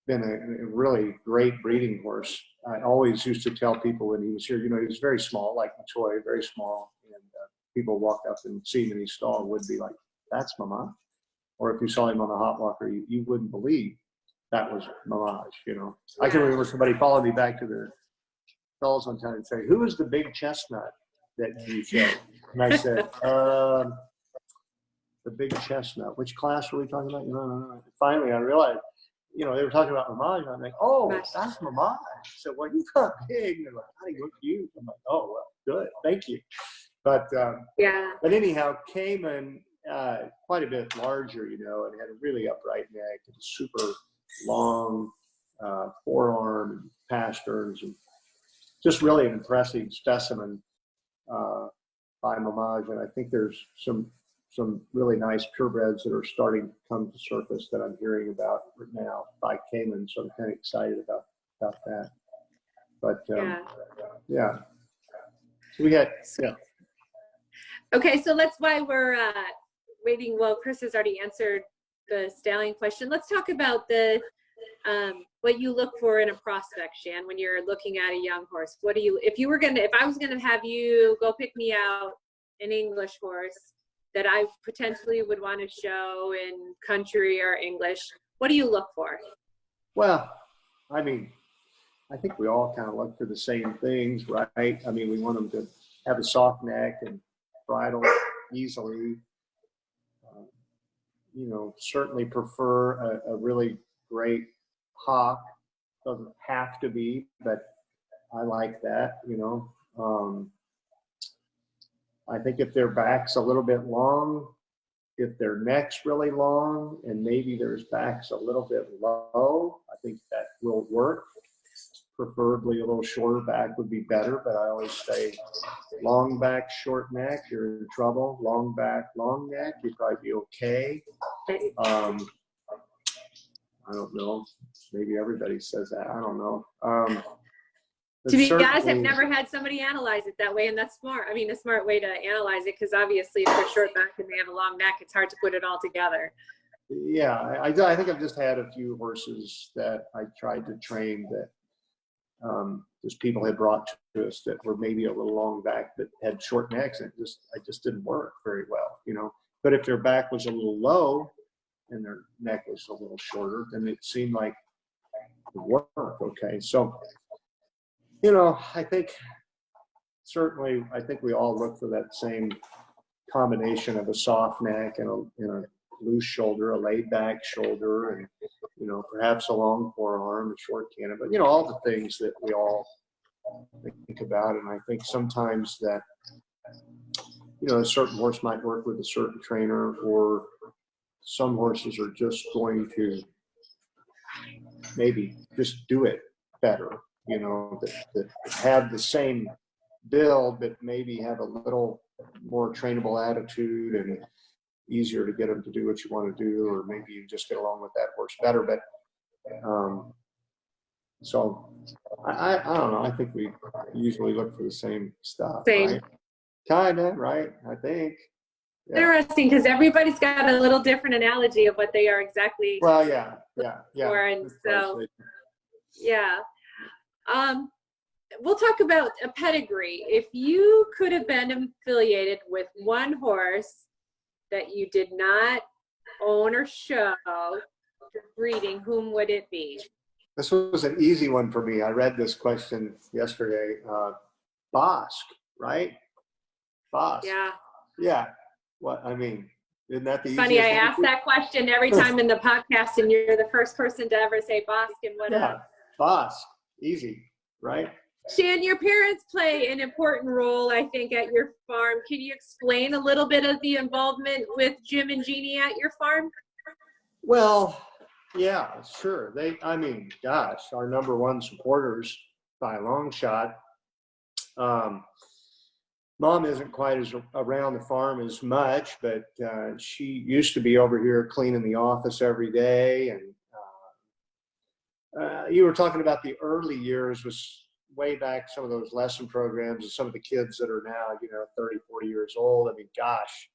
C: been a really great breeding horse. I always used to tell people when he was here, he was very small, like Matoy, very small. And people walk up and see him in his stall would be like, that's Mamage. Or if you saw him on a hot walker, you wouldn't believe that was Mamage, Yeah. I can remember somebody followed me back to the stalls one time and say, who is the big chestnut that you showed? And I said, the big chestnut. Which class were we talking about? Finally, I realized, they were talking about Mamage. I'm like, oh, that's Mamage. So, well, you got big. And they're like, how do you look cute? I'm like, oh, well, good. Thank you. But anyhow, Cayman, quite a bit larger, and had a really upright neck and super long forearm and pasterns, and just really an impressive specimen by Mamage. And I think there's some really nice purebreds that are starting to come to surface that I'm hearing about right now by Cayman. So I'm kind of excited about that. But yeah. So we had
E: Okay, so that's why we're waiting. Well, Chris has already answered the stallion question. Let's talk about the what you look for in a prospect, Shan, when you're looking at a young horse. If I was gonna have you go pick me out an English horse that I potentially would want to show in country or English, what do you look for?
C: Well, I mean, I think we all kind of look for the same things, right? I mean, we want them to have a soft neck and bridle easily. Certainly prefer a really great hock. Doesn't have to be, but I like that, I think if their back's a little bit long, if their neck's really long, and maybe their back's a little bit low, I think that will work. Preferably a little shorter back would be better, but I always say long back, short neck, you're in trouble. Long back, long neck, you'd probably be okay. I don't know. Maybe everybody says that. I don't know.
E: To be honest, I've never had somebody analyze it that way, and that's smart. I mean, a smart way to analyze it, because obviously if they're short back and they have a long neck, it's hard to put it all together.
C: Yeah, I think I've just had a few horses that I tried to train that just people had brought to us that were maybe a little long back but had short necks, and I just didn't work very well, But if their back was a little low and their neck was a little shorter, then it seemed like it would work okay. So, I think we all look for that same combination of a soft neck and a loose shoulder, a laid back shoulder, and perhaps a long forearm, a short cannon, but all the things that we all think about. And I think sometimes that a certain horse might work with a certain trainer, or some horses are just going to maybe just do it better, you know, that have the same build, but maybe have a little more trainable attitude and easier to get them to do what you want to do, or maybe you just get along with that horse better. But so I don't know. I think we usually look for the same stuff, right? Kind of, right? I think. Yeah.
E: Interesting, because everybody's got a little different analogy of what they are exactly.
C: Well, yeah.
E: For, and so, yeah. We'll talk about a pedigree. If you could have been affiliated with one horse that you did not own or show breeding, whom would it be?
C: This was an easy one for me. I read this question yesterday. Bosque, right? Bosque.
E: Yeah.
C: Yeah. What, I mean, isn't that the
E: Funny, I
C: easiest
E: ask that question every time in the podcast, and you're the first person to ever say Bosque, and what
C: Yeah, Bosque. Easy, right?
E: Shan, your parents play an important role, I think, at your farm. Can you explain a little bit of the involvement with Jim and Jeannie at your farm?
C: Well, yeah, sure. I mean, gosh, our number one supporters by a long shot. Mom isn't quite as around the farm as much, but she used to be over here cleaning the office every day. And you were talking about the early years, was way back, some of those lesson programs and some of the kids that are now, 30, 40 years old. I mean, gosh,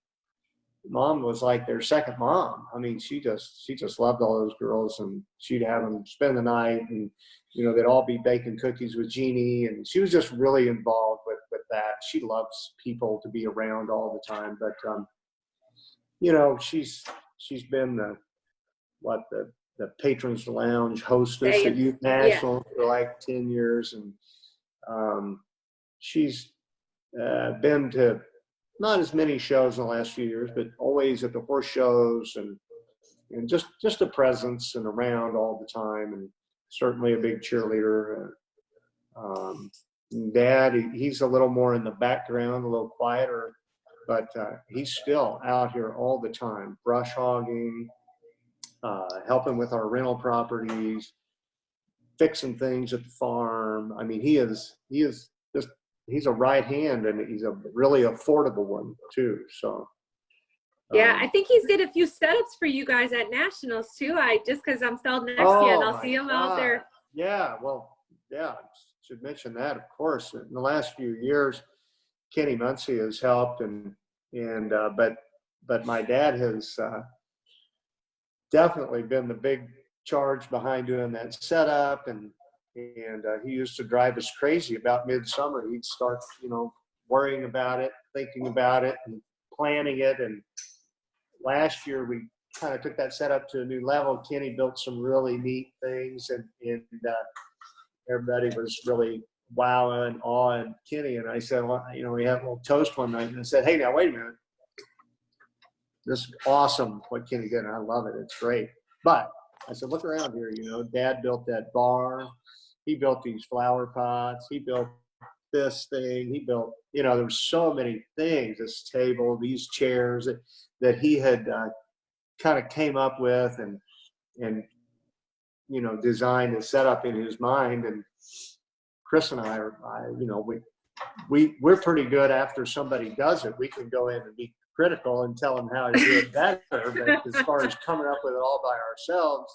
C: Mom was like their second mom. I mean, she just loved all those girls, and she'd have them spend the night, and they'd all be baking cookies with Jeannie, and she was just really involved with that. She loves people to be around all the time, but she's been the Patrons Lounge hostess at Youth National for like 10 years, and she's been to not as many shows in the last few years, but always at the horse shows, and just a presence and around all the time, and certainly a big cheerleader. Dad, he's a little more in the background, a little quieter, but he's still out here all the time, brush hogging, helping with our rental properties, fixing things at the farm. I mean, he's a right hand, and he's a really affordable one too. So
E: yeah, I think he's did a few setups for you guys at Nationals too. Just because I'm stalled next to you, and I'll see him out there.
C: Yeah, well, yeah, should mention that, of course. In the last few years, Kenny Muncie has helped, but my dad has definitely been the big charge behind doing that setup, and he used to drive us crazy about midsummer. He'd start, worrying about it, thinking about it, and planning it. And last year we kind of took that setup to a new level. Kenny built some really neat things, and everybody was really wowing, awing Kenny. And I said, well, we had a little toast one night, and I said, hey, now wait a minute. This is awesome what Kenny did, and I love it. It's great. But I said, look around here. Dad built that bar. He built these flower pots. He built this thing. He built, there were so many things, this table, these chairs that he had kind of came up with and designed and set up in his mind. And Chris and I we're pretty good after somebody does it. We can go in and be critical and tell them how to do it better. But as far as coming up with it all by ourselves,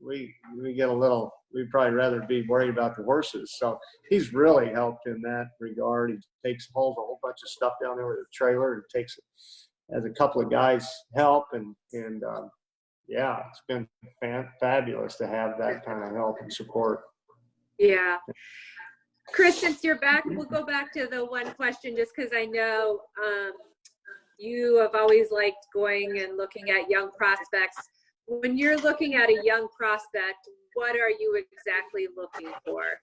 C: we get a little, we'd probably rather be worried about the horses. So he's really helped in that regard. He hauls a whole bunch of stuff down there with a trailer, and takes it as a couple of guys help. And yeah, it's been fabulous to have that kind of help and support.
E: Yeah. Chris, since you're back, we'll go back to the one question, just because I know you have always liked going and looking at young prospects. When you're looking at a young prospect, what are you exactly looking for?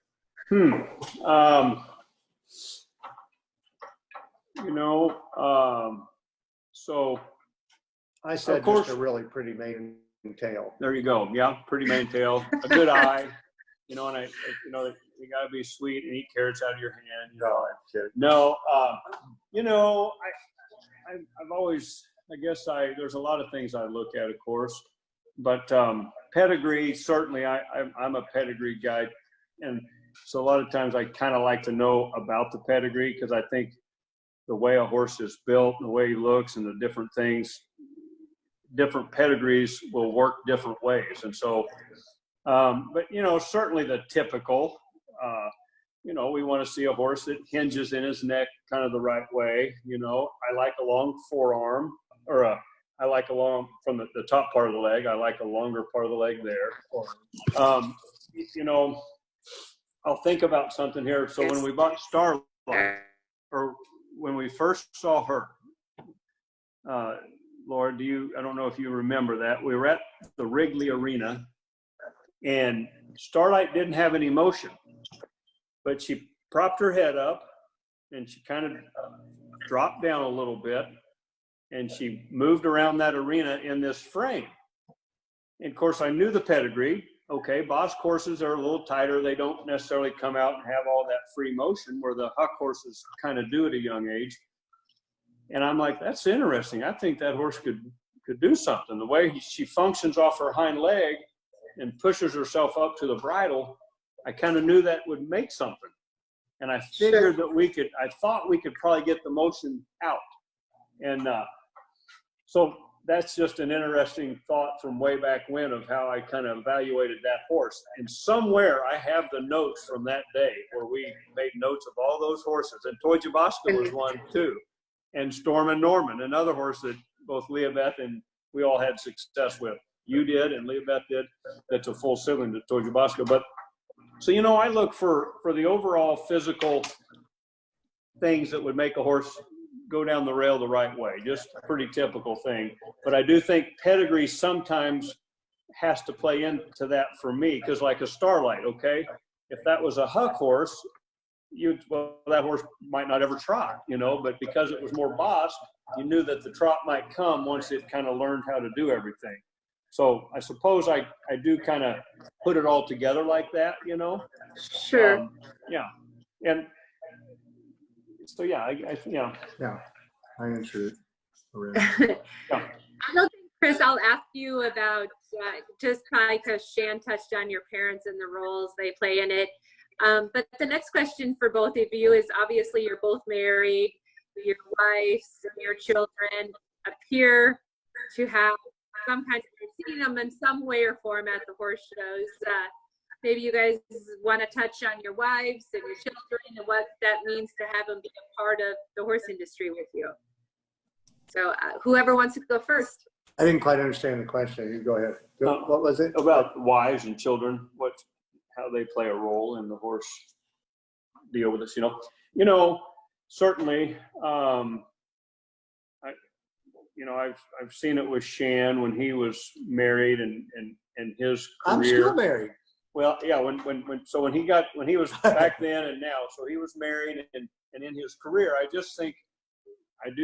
D: So
C: I said, of course, just a really pretty mane and tail.
D: There you go. Yeah, pretty mane tail, a good eye. And you gotta be sweet and eat carrots out of your hand.
C: No,
D: I've always there's a lot of things I look at, of course, but pedigree, certainly I'm a pedigree guy. And so a lot of times I kind of like to know about the pedigree, because I think the way a horse is built, the way he looks, and the different things, different pedigrees will work different ways. And so, but, certainly the typical, we want to see a horse that hinges in his neck kind of the right way. I like a long forearm, or I like a long, from the top part of the leg, I like a longer part of the leg there. I'll think about something here. So when we bought Starlight, or when we first saw her, Laura, I don't know if you remember that. We were at the Wrigley Arena, and Starlight didn't have any motion, but she propped her head up and she kind of dropped down a little bit, and she moved around that arena in this frame. And of course, I knew the pedigree. Okay, boss horses are a little tighter. They don't necessarily come out and have all that free motion where the huck horses kind of do at a young age. And I'm like, that's interesting. I think that horse could do something. The way she functions off her hind leg and pushes herself up to the bridle, I kind of knew that would make something. And I figured that I thought we could probably get the motion out. And so that's just an interesting thought from way back when of how I kind of evaluated that horse. And somewhere I have the notes from that day where we made notes of all those horses. And Toy Jaboska was one too. And Storm and Norman, another horse that both Leah Beth and we all had success with. You did, and Leah Beth did. That's a full sibling to Toy Jaboska. But so, I look for the overall physical things that would make a horse go down the rail the right way. Just a pretty typical thing. But I do think pedigree sometimes has to play into that for me, because like a Starlight, okay, if that was a huck horse, that horse might not ever trot, but because it was more bossed, you knew that the trot might come once it kind of learned how to do everything. So I suppose I do kind of put it all together like that,
E: Sure.
D: Yeah. And so, yeah,
C: Yeah, I answered it.
E: I don't think, Chris, I'll ask you about just because Shan touched on your parents and the roles they play in it. But the next question for both of you is, obviously you're both married, your wives and your children appear to have some kind of, seeing them in some way or form at the horse shows. Maybe you guys want to touch on your wives and your children and what that means to have them be a part of the horse industry with you. So whoever wants to go first.
C: I didn't quite understand the question. You go ahead. What was it?
D: About wives and children, how they play a role in the horse deal with us, certainly, I've seen it with Shan when he was married and his career.
C: I'm still married.
D: Well, yeah, when he was back then and now, so he was married and in his career, I do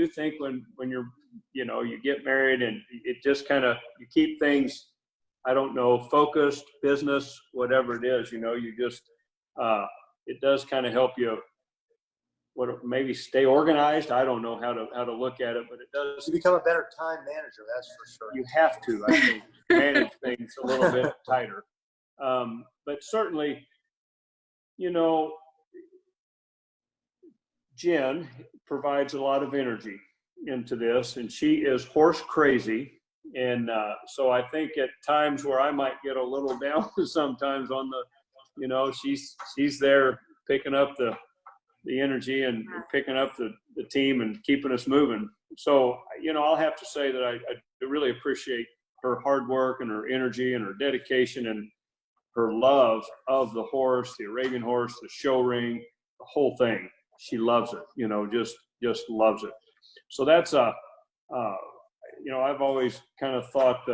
D: think when you're, you get married and it just kind of, you keep things, I don't know, focused, business, whatever it is, you just, it does kind of help you, maybe stay organized. I don't know how to look at it, but it does.
C: You become a better time manager, that's for sure.
D: You have to, I think, manage things a little bit tighter. But certainly, Jen provides a lot of energy into this, and she is horse crazy. And so I think at times where I might get a little down sometimes on the, she's there picking up the energy and picking up the team and keeping us moving. So, I'll have to say that I really appreciate her hard work and her energy and her dedication and her love of the horse, the Arabian horse, the show ring, the whole thing. She loves it, just loves it. So that's I've always kind of thought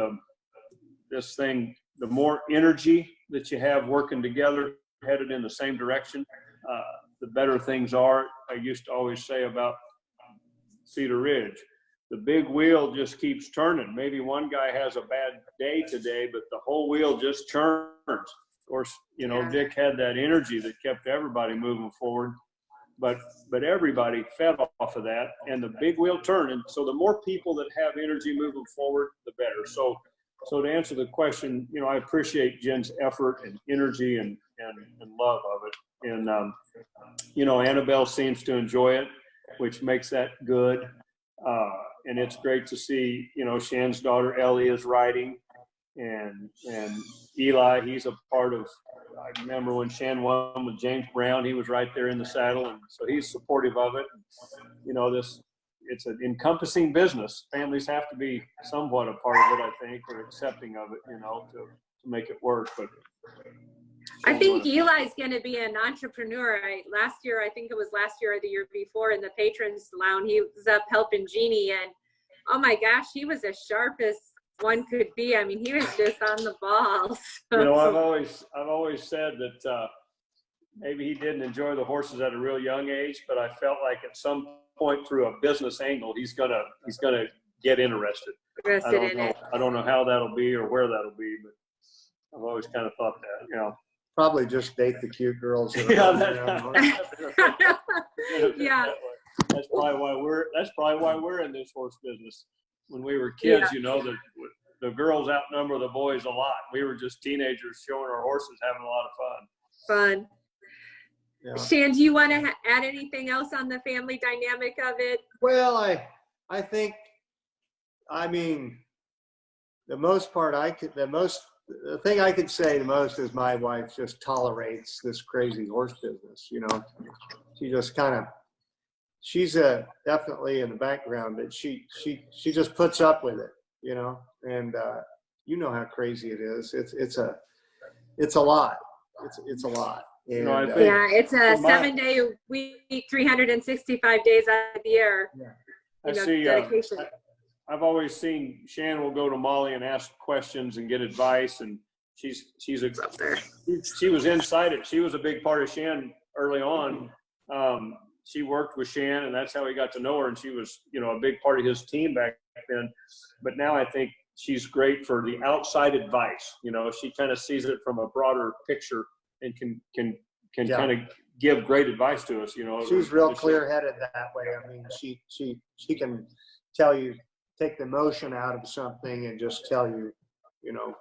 D: this thing, the more energy that you have working together, headed in the same direction, the better things are. I used to always say about Cedar Ridge, the big wheel just keeps turning. Maybe one guy has a bad day today, but the whole wheel just turns. Of course, Dick had that energy that kept everybody moving forward. but everybody fed off of that, and the big wheel turned. And so the more people that have energy moving forward, the better. So to answer the question, you know, I appreciate Jen's effort and energy and love of it. And, you know, Annabelle seems to enjoy it, which makes that good. And it's great to see, you know, Shan's daughter Ellie is riding, and Eli, he's a part of, I remember when Shan won with James Brown, he was right there in the saddle, and so he's supportive of it. You know, it's an encompassing business. Families have to be somewhat a part of it, I think, or accepting of it, you know, to make it work. But
E: I think Eli's going to be an entrepreneur. Last year, I think it was last year or the year before, in the patrons lounge, he was up helping Jeannie, and oh my gosh, he was as sharp as one could be. I mean, he was just on the ball.
D: You know, I've always said that maybe he didn't enjoy the horses at a real young age, but I felt like at some point through a business angle, he's gonna get interested. I don't know how that'll be or where that'll be, but I've always kind of thought that, you know.
C: Probably just date the cute girls.
E: Yeah.
D: That's probably why we're in this horse business. When we were kids, you know, the girls outnumber the boys a lot. We were just teenagers showing our horses, having a lot of
E: Fun.
C: Yeah.
E: Shan, do you want to add anything else on the family dynamic of it?
C: Well, I think, I mean, the thing I could say the most is my wife just tolerates this crazy horse business. You know, she just kind of, she's definitely in the background, but she just puts up with it, you know, and you know how crazy it is. It's a lot. It's a lot. And,
D: You know, I think
E: it's a 7-day week, 365 days out of the year.
C: Yeah.
D: I see.
E: Dedication.
D: I've always seen Shan will go to Molly and ask questions and get advice, and she was inside it. She was a big part of Shan early on. She worked with Shan, and that's how he got to know her. And she was, you know, a big part of his team back then. But now I think she's great for the outside advice. You know, she kind of sees it from a broader picture and can kind of give great advice to us. You know,
C: she's real clear-headed that way. I mean, she can tell you, take the emotion out of something and just tell you, you know.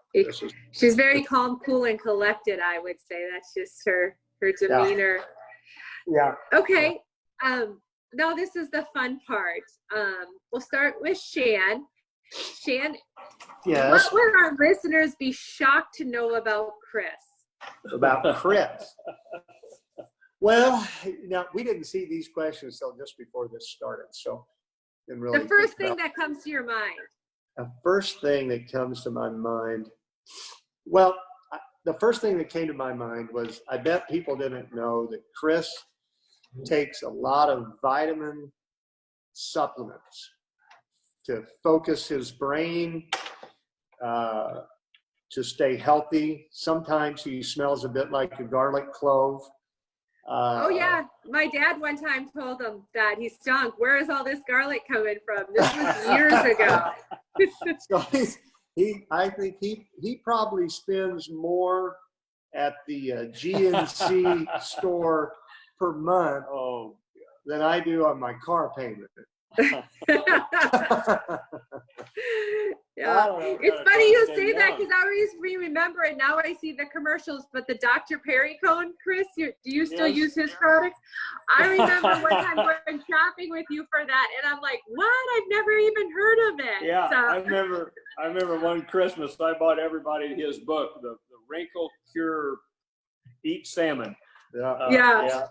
E: She's very calm, cool, and collected, I would say. That's just her demeanor.
C: Yeah.
E: Okay. Now this is the fun part. We'll start with Shan. Shan,
C: Yes.
E: what would our listeners be shocked to know about Chris?
C: About Chris. Well, now we didn't see these questions till just before this started, so didn't really.
E: The first thing that comes to your mind.
C: The first thing that comes to my mind. Well, the first thing that came to my mind was, I bet people didn't know that Chris takes a lot of vitamin supplements to focus his brain, to stay healthy. Sometimes he smells a bit like a garlic clove.
E: Oh yeah, my dad one time told him that he stunk. Where is all this garlic coming from? This was years ago.
C: So I think he probably spends more at the GNC store per month than I do on my car payment.
E: Yeah, it's funny you say that, because I always remember it. Now I see the commercials, but the Dr. Perry cone, Chris, do you still use his products? I remember one time going shopping with you for that, and I'm like, what? I've never even heard of it.
D: Yeah,
E: so.
D: I remember one Christmas I bought everybody his book, the Wrinkle Cure Eat Salmon.
E: Yeah.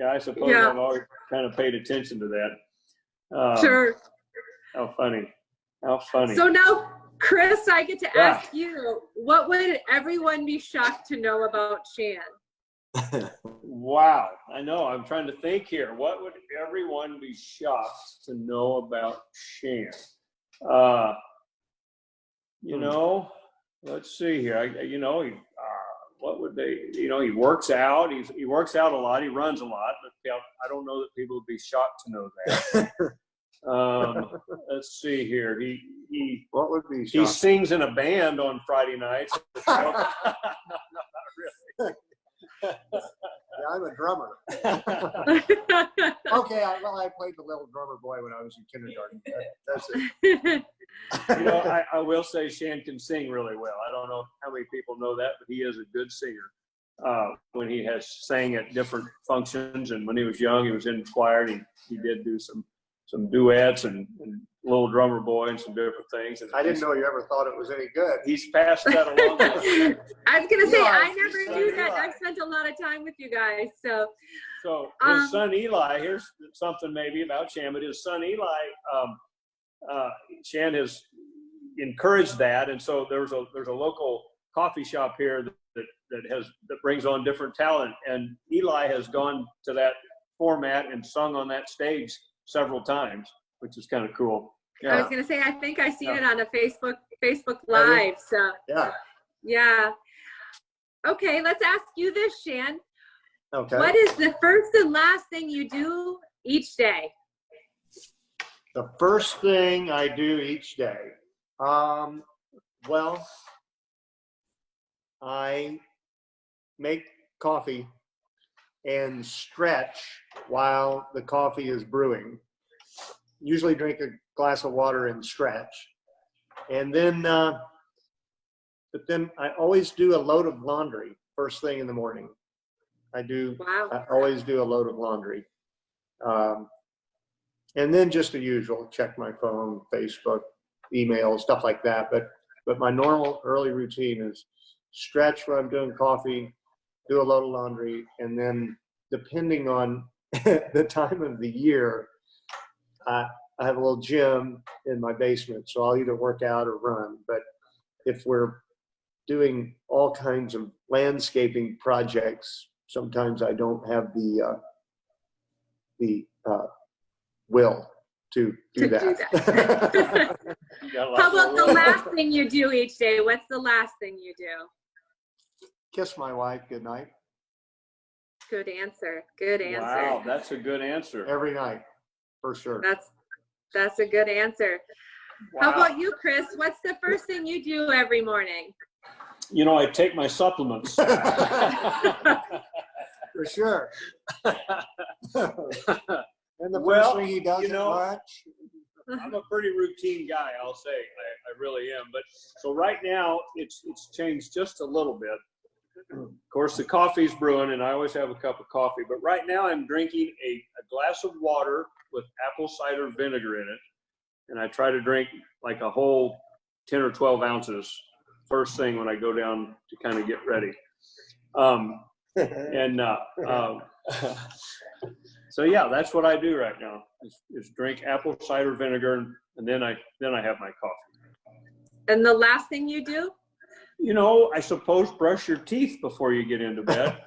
D: I suppose I've always kind of paid attention to that.
E: Sure.
D: How funny.
E: So now, Chris, I get to ask you, what would everyone be shocked to know about Shan?
D: Wow. I know. I'm trying to think here. What would everyone be shocked to know about Shan? You know, let's see here. What would they, you know, he works out. He works out a lot. He runs a lot. But I don't know that people would be shocked to know that. Let's see here.
C: What would be
D: he sings in a band on Friday nights. No, not really.
C: Yeah, I'm a drummer. Okay, I played the little drummer boy when I was in kindergarten. That's it.
D: You know, I will say Shan can sing really well. I don't know how many people know that, but he is a good singer. When he has sang at different functions, and when he was young, he was in choir, and he did do some duets and Little Drummer Boy and some different things. And
C: I didn't know you ever thought it was any good.
D: he's passed that along.
E: I was gonna say,
C: Eli,
E: I never knew that.
C: Eli.
E: I've spent a lot of time with you guys, so.
D: So his son Eli, here's something maybe about Shan, but his son Eli, Shan has encouraged that, and so there's a local coffee shop here that brings on different talent, and Eli has gone to that format and sung on that stage several times, which is kind of cool.
E: I was gonna say, I think I seen it on a Facebook Live. So yeah. Okay, let's ask you this, Shan.
C: Okay.
E: What is the first and last thing you do each day?
C: The first thing I do each day, well, I make coffee and stretch while the coffee is brewing. Usually drink a glass of water and stretch. And then, but then I always do a load of laundry first thing in the morning.
E: Wow.
C: I always do a load of laundry. And then just the usual, check my phone, Facebook, email, stuff like that. But my normal early routine is stretch when I'm doing coffee, do a load of laundry, and then depending on the time of the year, I have a little gym in my basement, so I'll either work out or run. But if we're doing all kinds of landscaping projects, sometimes I don't have the will to do that.
E: How about the last thing you do each day? What's the last thing you do?
C: Kiss my wife goodnight.
E: Good answer. Good answer.
D: Wow, that's a good answer.
C: Every night, for sure.
E: That's a good answer.
D: Wow.
E: How about you, Chris? What's the first thing you do every morning?
D: You know, I take my supplements.
C: For sure. And the
D: Well,
C: first thing he does
D: you know,
C: at lunch.
D: I'm a pretty routine guy, I'll say. I really am. But so right now, it's changed just a little bit. Of course, the coffee's brewing, and I always have a cup of coffee. But right now, I'm drinking a glass of water with apple cider vinegar in it, and I try to drink like a whole 10 or 12 ounces first thing when I go down to kind of get ready. So yeah, that's what I do right now is drink apple cider vinegar, and then I have my coffee.
E: And the last thing you do?
D: You know, I suppose brush your teeth before you get into bed.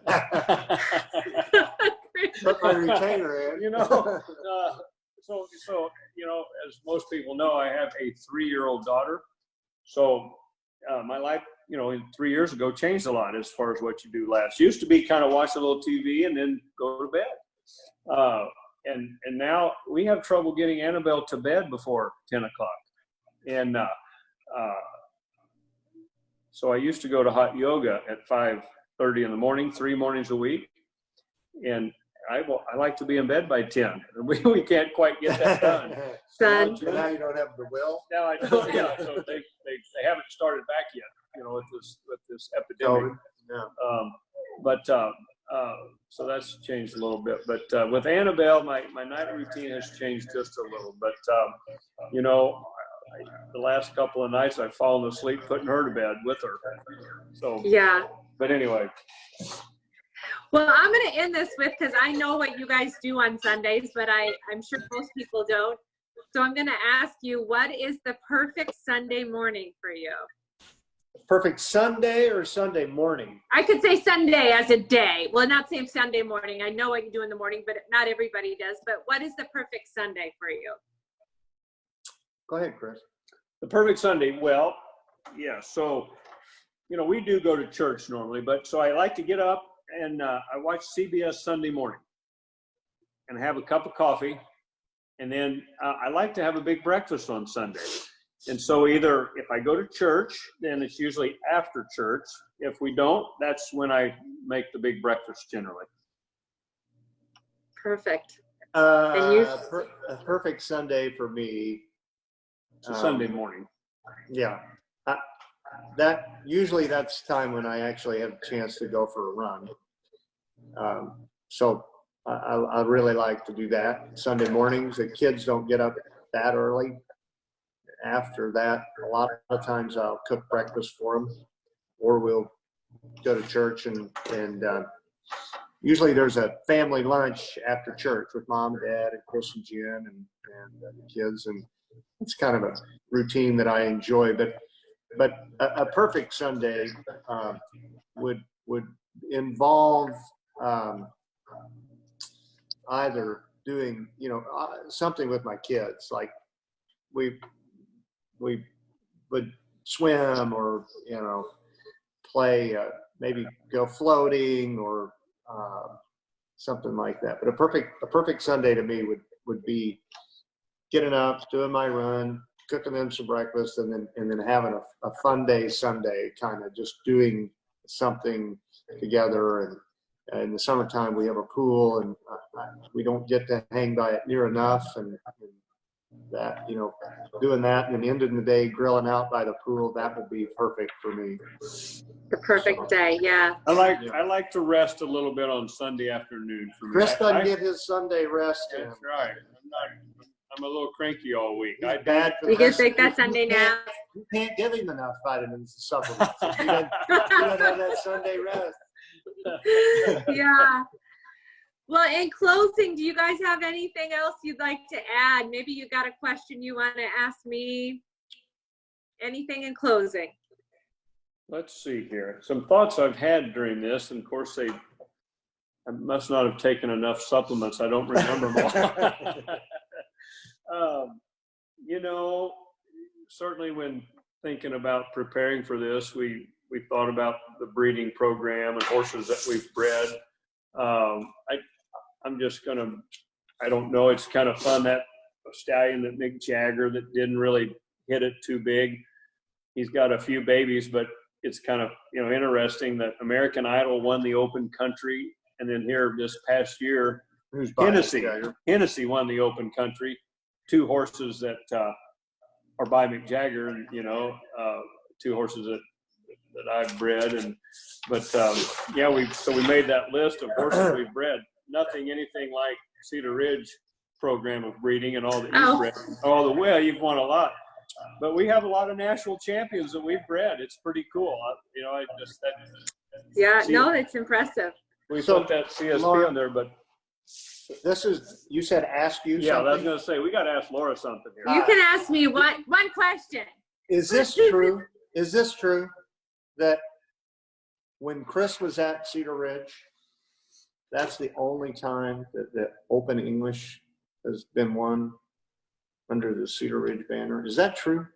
C: Put my retainer in.
D: You know, so you know, as most people know, I have a 3-year-old daughter. So my life, you know, 3 years ago changed a lot as far as what you do last. Used to be kind of watch a little TV and then go to bed. And now we have trouble getting Annabelle to bed before 10 o'clock. And so I used to go to hot yoga at 5:30 in the morning, 3 mornings a week. And I like to be in bed by 10. And we can't quite get that done.
E: Son.
C: So now you don't have the will.
D: Now I don't, yeah, so they haven't started back yet, you know, with this epidemic. So that's changed a little bit. But with Annabelle, my night routine has changed just a little. But you know, the last couple of nights I've fallen asleep putting her to bed with her. So
E: Yeah.
D: But anyway.
E: Well, I'm going to end this with, because I know what you guys do on Sundays, but I'm sure most people don't. So I'm going to ask you, what is the perfect Sunday morning for you?
C: Perfect Sunday or Sunday morning?
E: I could say Sunday as a day. Well, not saying Sunday morning. I know what you do in the morning, but not everybody does. But what is the perfect Sunday for you?
C: Go ahead, Chris.
D: The perfect Sunday, well, yeah, so, you know, we do go to church normally, but so I like to get up and I watch CBS Sunday morning and have a cup of coffee. And then I like to have a big breakfast on Sunday. And so either if I go to church, then it's usually after church. If we don't, that's when I make the big breakfast generally.
E: Perfect. And you?
C: A perfect Sunday for me.
D: It's a Sunday morning.
C: Yeah. Usually that's time when I actually have a chance to go for a run. So I really like to do that Sunday mornings. The kids don't get up that early. After that, a lot of times I'll cook breakfast for them, or we'll go to church and usually there's a family lunch after church with mom and dad and Chris and Jen and the kids, and it's kind of a routine that I enjoy. But a perfect Sunday would involve either doing something with my kids, like we would swim or play, maybe go floating or something like that. But a perfect Sunday to me would be getting up, doing my run, cooking them some breakfast, and then having a fun day Sunday, kind of just doing something together. And in the summertime we have a pool, and we don't get to hang by it near enough, and that doing that and then ending the day grilling out by the pool, that would be perfect for me.
E: The perfect day, yeah.
D: I like to rest a little bit on Sunday afternoon. For me.
C: Chris doesn't get his Sunday rest.
D: That's right. I'm a little cranky all week.
C: Bad for
E: you can take that Sunday nap.
C: You can't give him enough vitamins and supplements. If you don't have that Sunday rest.
E: Yeah. Well, in closing, do you guys have anything else you'd like to add? Maybe you got a question you want to ask me. Anything in closing?
D: Let's see here. Some thoughts I've had during this, and of course I must not have taken enough supplements. I don't remember them all. Certainly when thinking about preparing for this, we thought about the breeding program and horses that we've bred. I don't know, it's kind of fun, that stallion that Mick Jagger that didn't really hit it too big. He's got a few babies, but it's kind of, interesting that American Idol won the Open Country. And then here this past year, Hennessy won the Open Country. Two horses that are by Mick Jagger, and, two horses that I've bred. We made that list of horses we've bred. Anything like Cedar Ridge program of breeding and all that you've bred. You've won a lot. But we have a lot of national champions that we've bred. It's pretty cool.
E: It's impressive.
D: We put that CSP Laura, on there, but
C: you said ask you something?
D: Yeah, I was going to say, we got to ask Laura something here.
E: You can ask me one question.
C: Is this true? Is this true that when Chris was at Cedar Ridge, that's the only time that the Open English has been won under the Cedar Ridge banner? Is that true?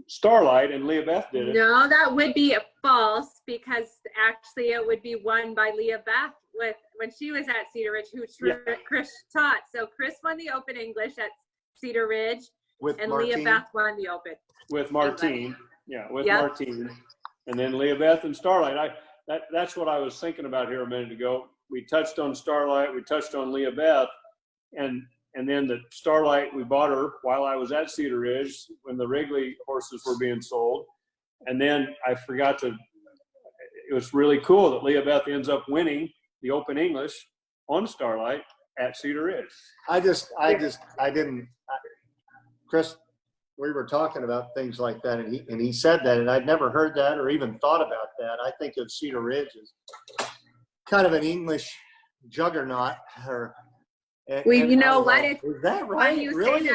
D: Starlight and Leah Beth did it.
E: No, that would be false, because actually it would be won by Leah Beth when she was at Cedar Ridge, who Chris taught. So Chris won the Open English at Cedar Ridge, and Martine. Leah Beth won the Open.
D: With Martine. Martine. And then Leah Beth and Starlight. That's what I was thinking about here a minute ago. We touched on Starlight, we touched on Leah Beth, and then the Starlight, we bought her while I was at Cedar Ridge when the Wrigley horses were being sold. And then it was really cool that Leah Beth ends up winning the Open English on Starlight at Cedar Ridge.
C: Chris, we were talking about things like that, and he said that, and I'd never heard that or even thought about that. I think of Cedar Ridge as kind of an English juggernaut.
E: Is that
C: right?
E: You
C: really?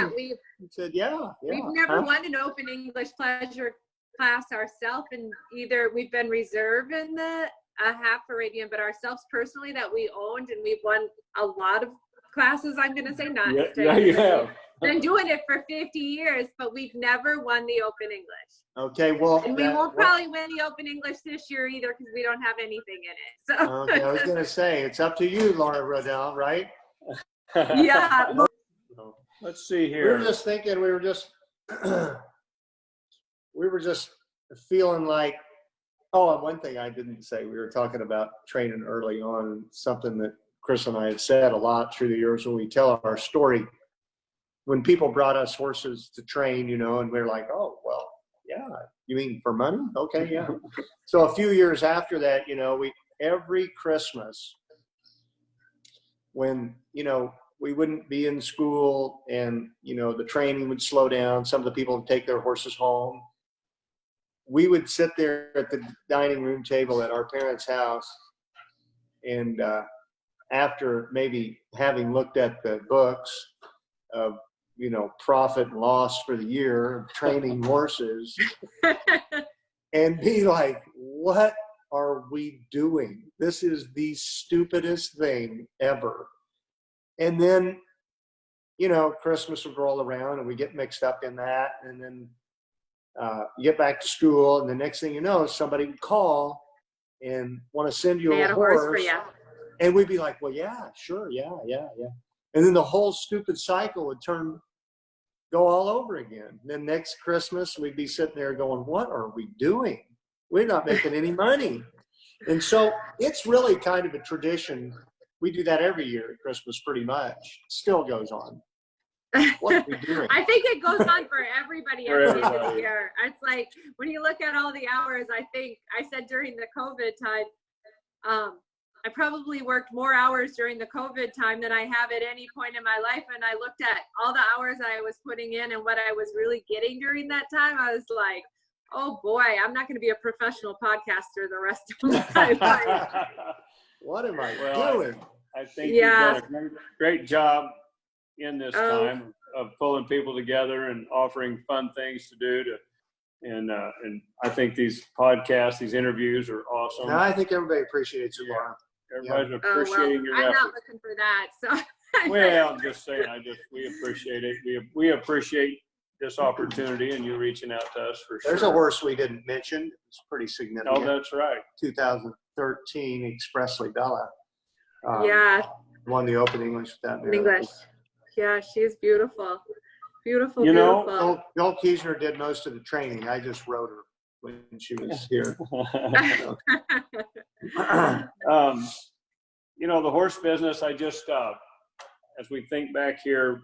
E: Say that
C: we've
E: never won an Open English pleasure class ourselves, and either we've been reserve in the half Arabian, but ourselves personally that we owned, and we've won a lot of classes. I'm going to say not.
D: Yeah, you have.
E: Been doing it for 50 years, but we've never won the Open English.
C: Okay, well,
E: and we won't probably win the Open English this year either, because we don't have anything in it. So
C: okay, I was going to say it's up to you, Laura Rodell, right?
E: Yeah.
D: Let's see here.
C: We were just thinking. We were just feeling like. Oh, and one thing I didn't say. We were talking about training early on. Something that Chris and I have said a lot through the years when we tell our story. When people brought us horses to train, you know, and we're like, oh, well, yeah, you mean for money? Okay, yeah. So a few years after that, you know, every Christmas when, you know, we wouldn't be in school and, you know, the training would slow down, some of the people would take their horses home. We would sit there at the dining room table at our parents' house, and after maybe having looked at the books of, you know, profit and loss for the year of training horses, and be like, what are we doing? This is the stupidest thing ever. And then, you know, Christmas would roll around and we get mixed up in that. And then you get back to school, and the next thing you know, somebody would call and want to send you
E: They had
C: a
E: a
C: horse.
E: horse for you.
C: And we'd be like, well, yeah, sure, yeah. And then the whole stupid cycle would go all over again. And then next Christmas, we'd be sitting there going, what are we doing? We're not making any money. And so it's really kind of a tradition. We do that every year at Christmas pretty much. Still goes on. What are we doing?
E: I think it goes on for everybody every
D: everybody.
E: year. It's like when you look at all the hours, I think I said during the COVID time, I probably worked more hours during the COVID time than I have at any point in my life. And I looked at all the hours I was putting in and what I was really getting during that time. I was like, oh boy, I'm not going to be a professional podcaster the rest of my life.
C: What am I
D: Well,
C: doing?
D: I think
E: Yeah.
D: you've done a great job in this time of pulling people together and offering fun things to do and I think these podcasts, these interviews are awesome.
C: No, I think everybody appreciates it, Laura.
D: Everybody's
E: Oh, well,
D: appreciating your
E: I'm
D: effort.
E: not looking for that. So
D: Well, I'm just saying, we appreciate it. We appreciate this opportunity and you reaching out to us for sure.
C: There's a horse we didn't mention. It's pretty significant.
D: Oh, that's right.
C: 2013 Expressly Bella.
E: yeah,
C: Won the Open English with that
E: in
C: mare.
E: English. Yeah, she's beautiful. Beautiful,
D: You know,
E: beautiful.
C: Bill Kiesner did most of the training. I just rode her when she was here.
D: You know, the horse business, I just, as we think back here,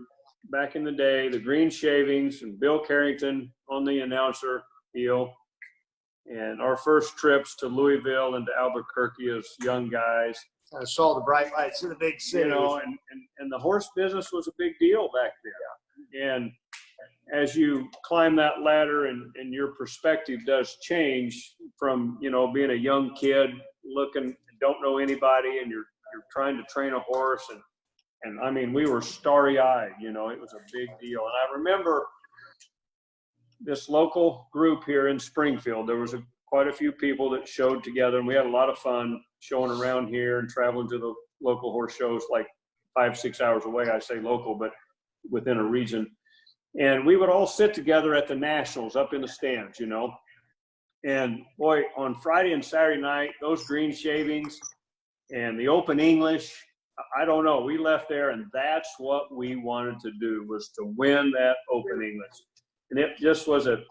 D: back in the day, the green shavings and Bill Carrington on the announcer deal, and our first trips to Louisville and to Albuquerque as young guys.
C: I saw the bright lights in the big city.
D: You know, and the horse business was a big deal back then. And as you climb that ladder and your perspective does change from, you know, being a young kid looking, don't know anybody, and you're trying to train a horse. And I mean, we were starry-eyed, you know, it was a big deal. And I remember this local group here in Springfield, there was quite a few people that showed together, and we had a lot of fun showing around here and traveling to the local horse shows like 5-6 hours away. I say local, but within a region. And we would all sit together at the Nationals up in the stands, you know. And boy, on Friday and Saturday night, those green shavings and the Open English, I don't know, we left there and that's what we wanted to do, was to win that Open English. And it just was a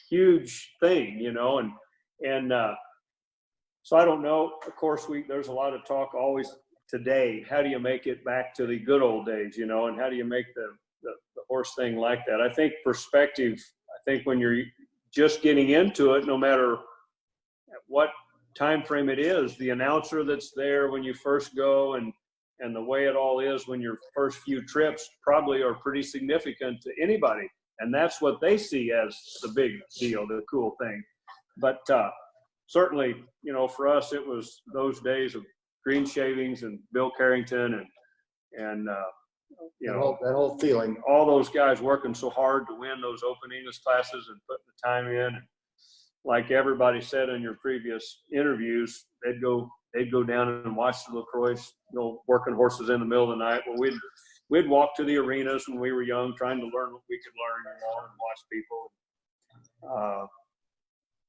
D: huge thing, you know. And so I don't know, of course, there's a lot of talk always today, how do you make it back to the good old days, you know, and how do you make the horse thing like that? I think perspective, I think when you're just getting into it, no matter what time frame it is, the announcer that's there when you first go and the way it all is when your first few trips probably are pretty significant to anybody. And that's what they see as the big deal, the cool thing. But certainly, you know, for us, it was those days of green shavings and Bill Carrington and you know,
C: that whole feeling.
D: all those guys working so hard to win those Open English classes and putting the time in. And like everybody said in your previous interviews, they'd go down and watch the LaCroix, you know, working horses in the middle of the night. Well, we'd walk to the arenas when we were young, trying to learn what we could learn, you know, and watch people.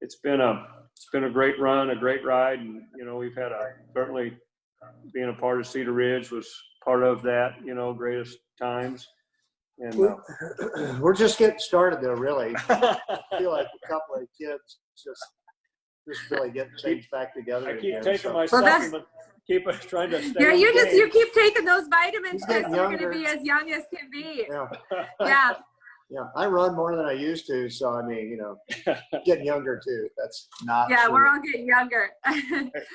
D: It's been a great run, a great ride, and you know, we've had certainly being a part of Cedar Ridge was part of that, you know, greatest times. And
C: We're just getting started though, really. I feel like a couple of kids just just really getting things back together
D: I keep
C: again.
D: taking my
E: Well, that's-
D: supplement. Keep trying to stay.
E: Yeah,
D: in the
E: you
D: game.
E: keep taking those vitamins
C: He's
E: because
C: getting
E: you're going to
C: younger.
E: be as young as can be.
C: Yeah,
E: Yeah.
C: yeah. I run more than I used to, so I mean, getting younger too. That's not.
E: Yeah,
C: true.
E: we're all getting younger.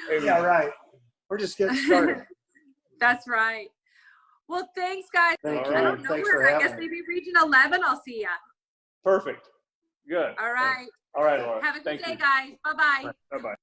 C: Yeah, right. We're just getting started.
E: That's right. Well, thanks, guys.
C: Thank
D: All
C: you.
E: I
D: right.
E: don't know
C: Thanks
E: where.
C: for
E: I
C: having
E: guess
C: me.
E: maybe region 11. I'll see ya.
D: Perfect. Good.
E: All right.
D: All right, Laura.
E: Have a good
D: Thank
E: day,
D: you.
E: guys. Bye bye.
D: Bye bye.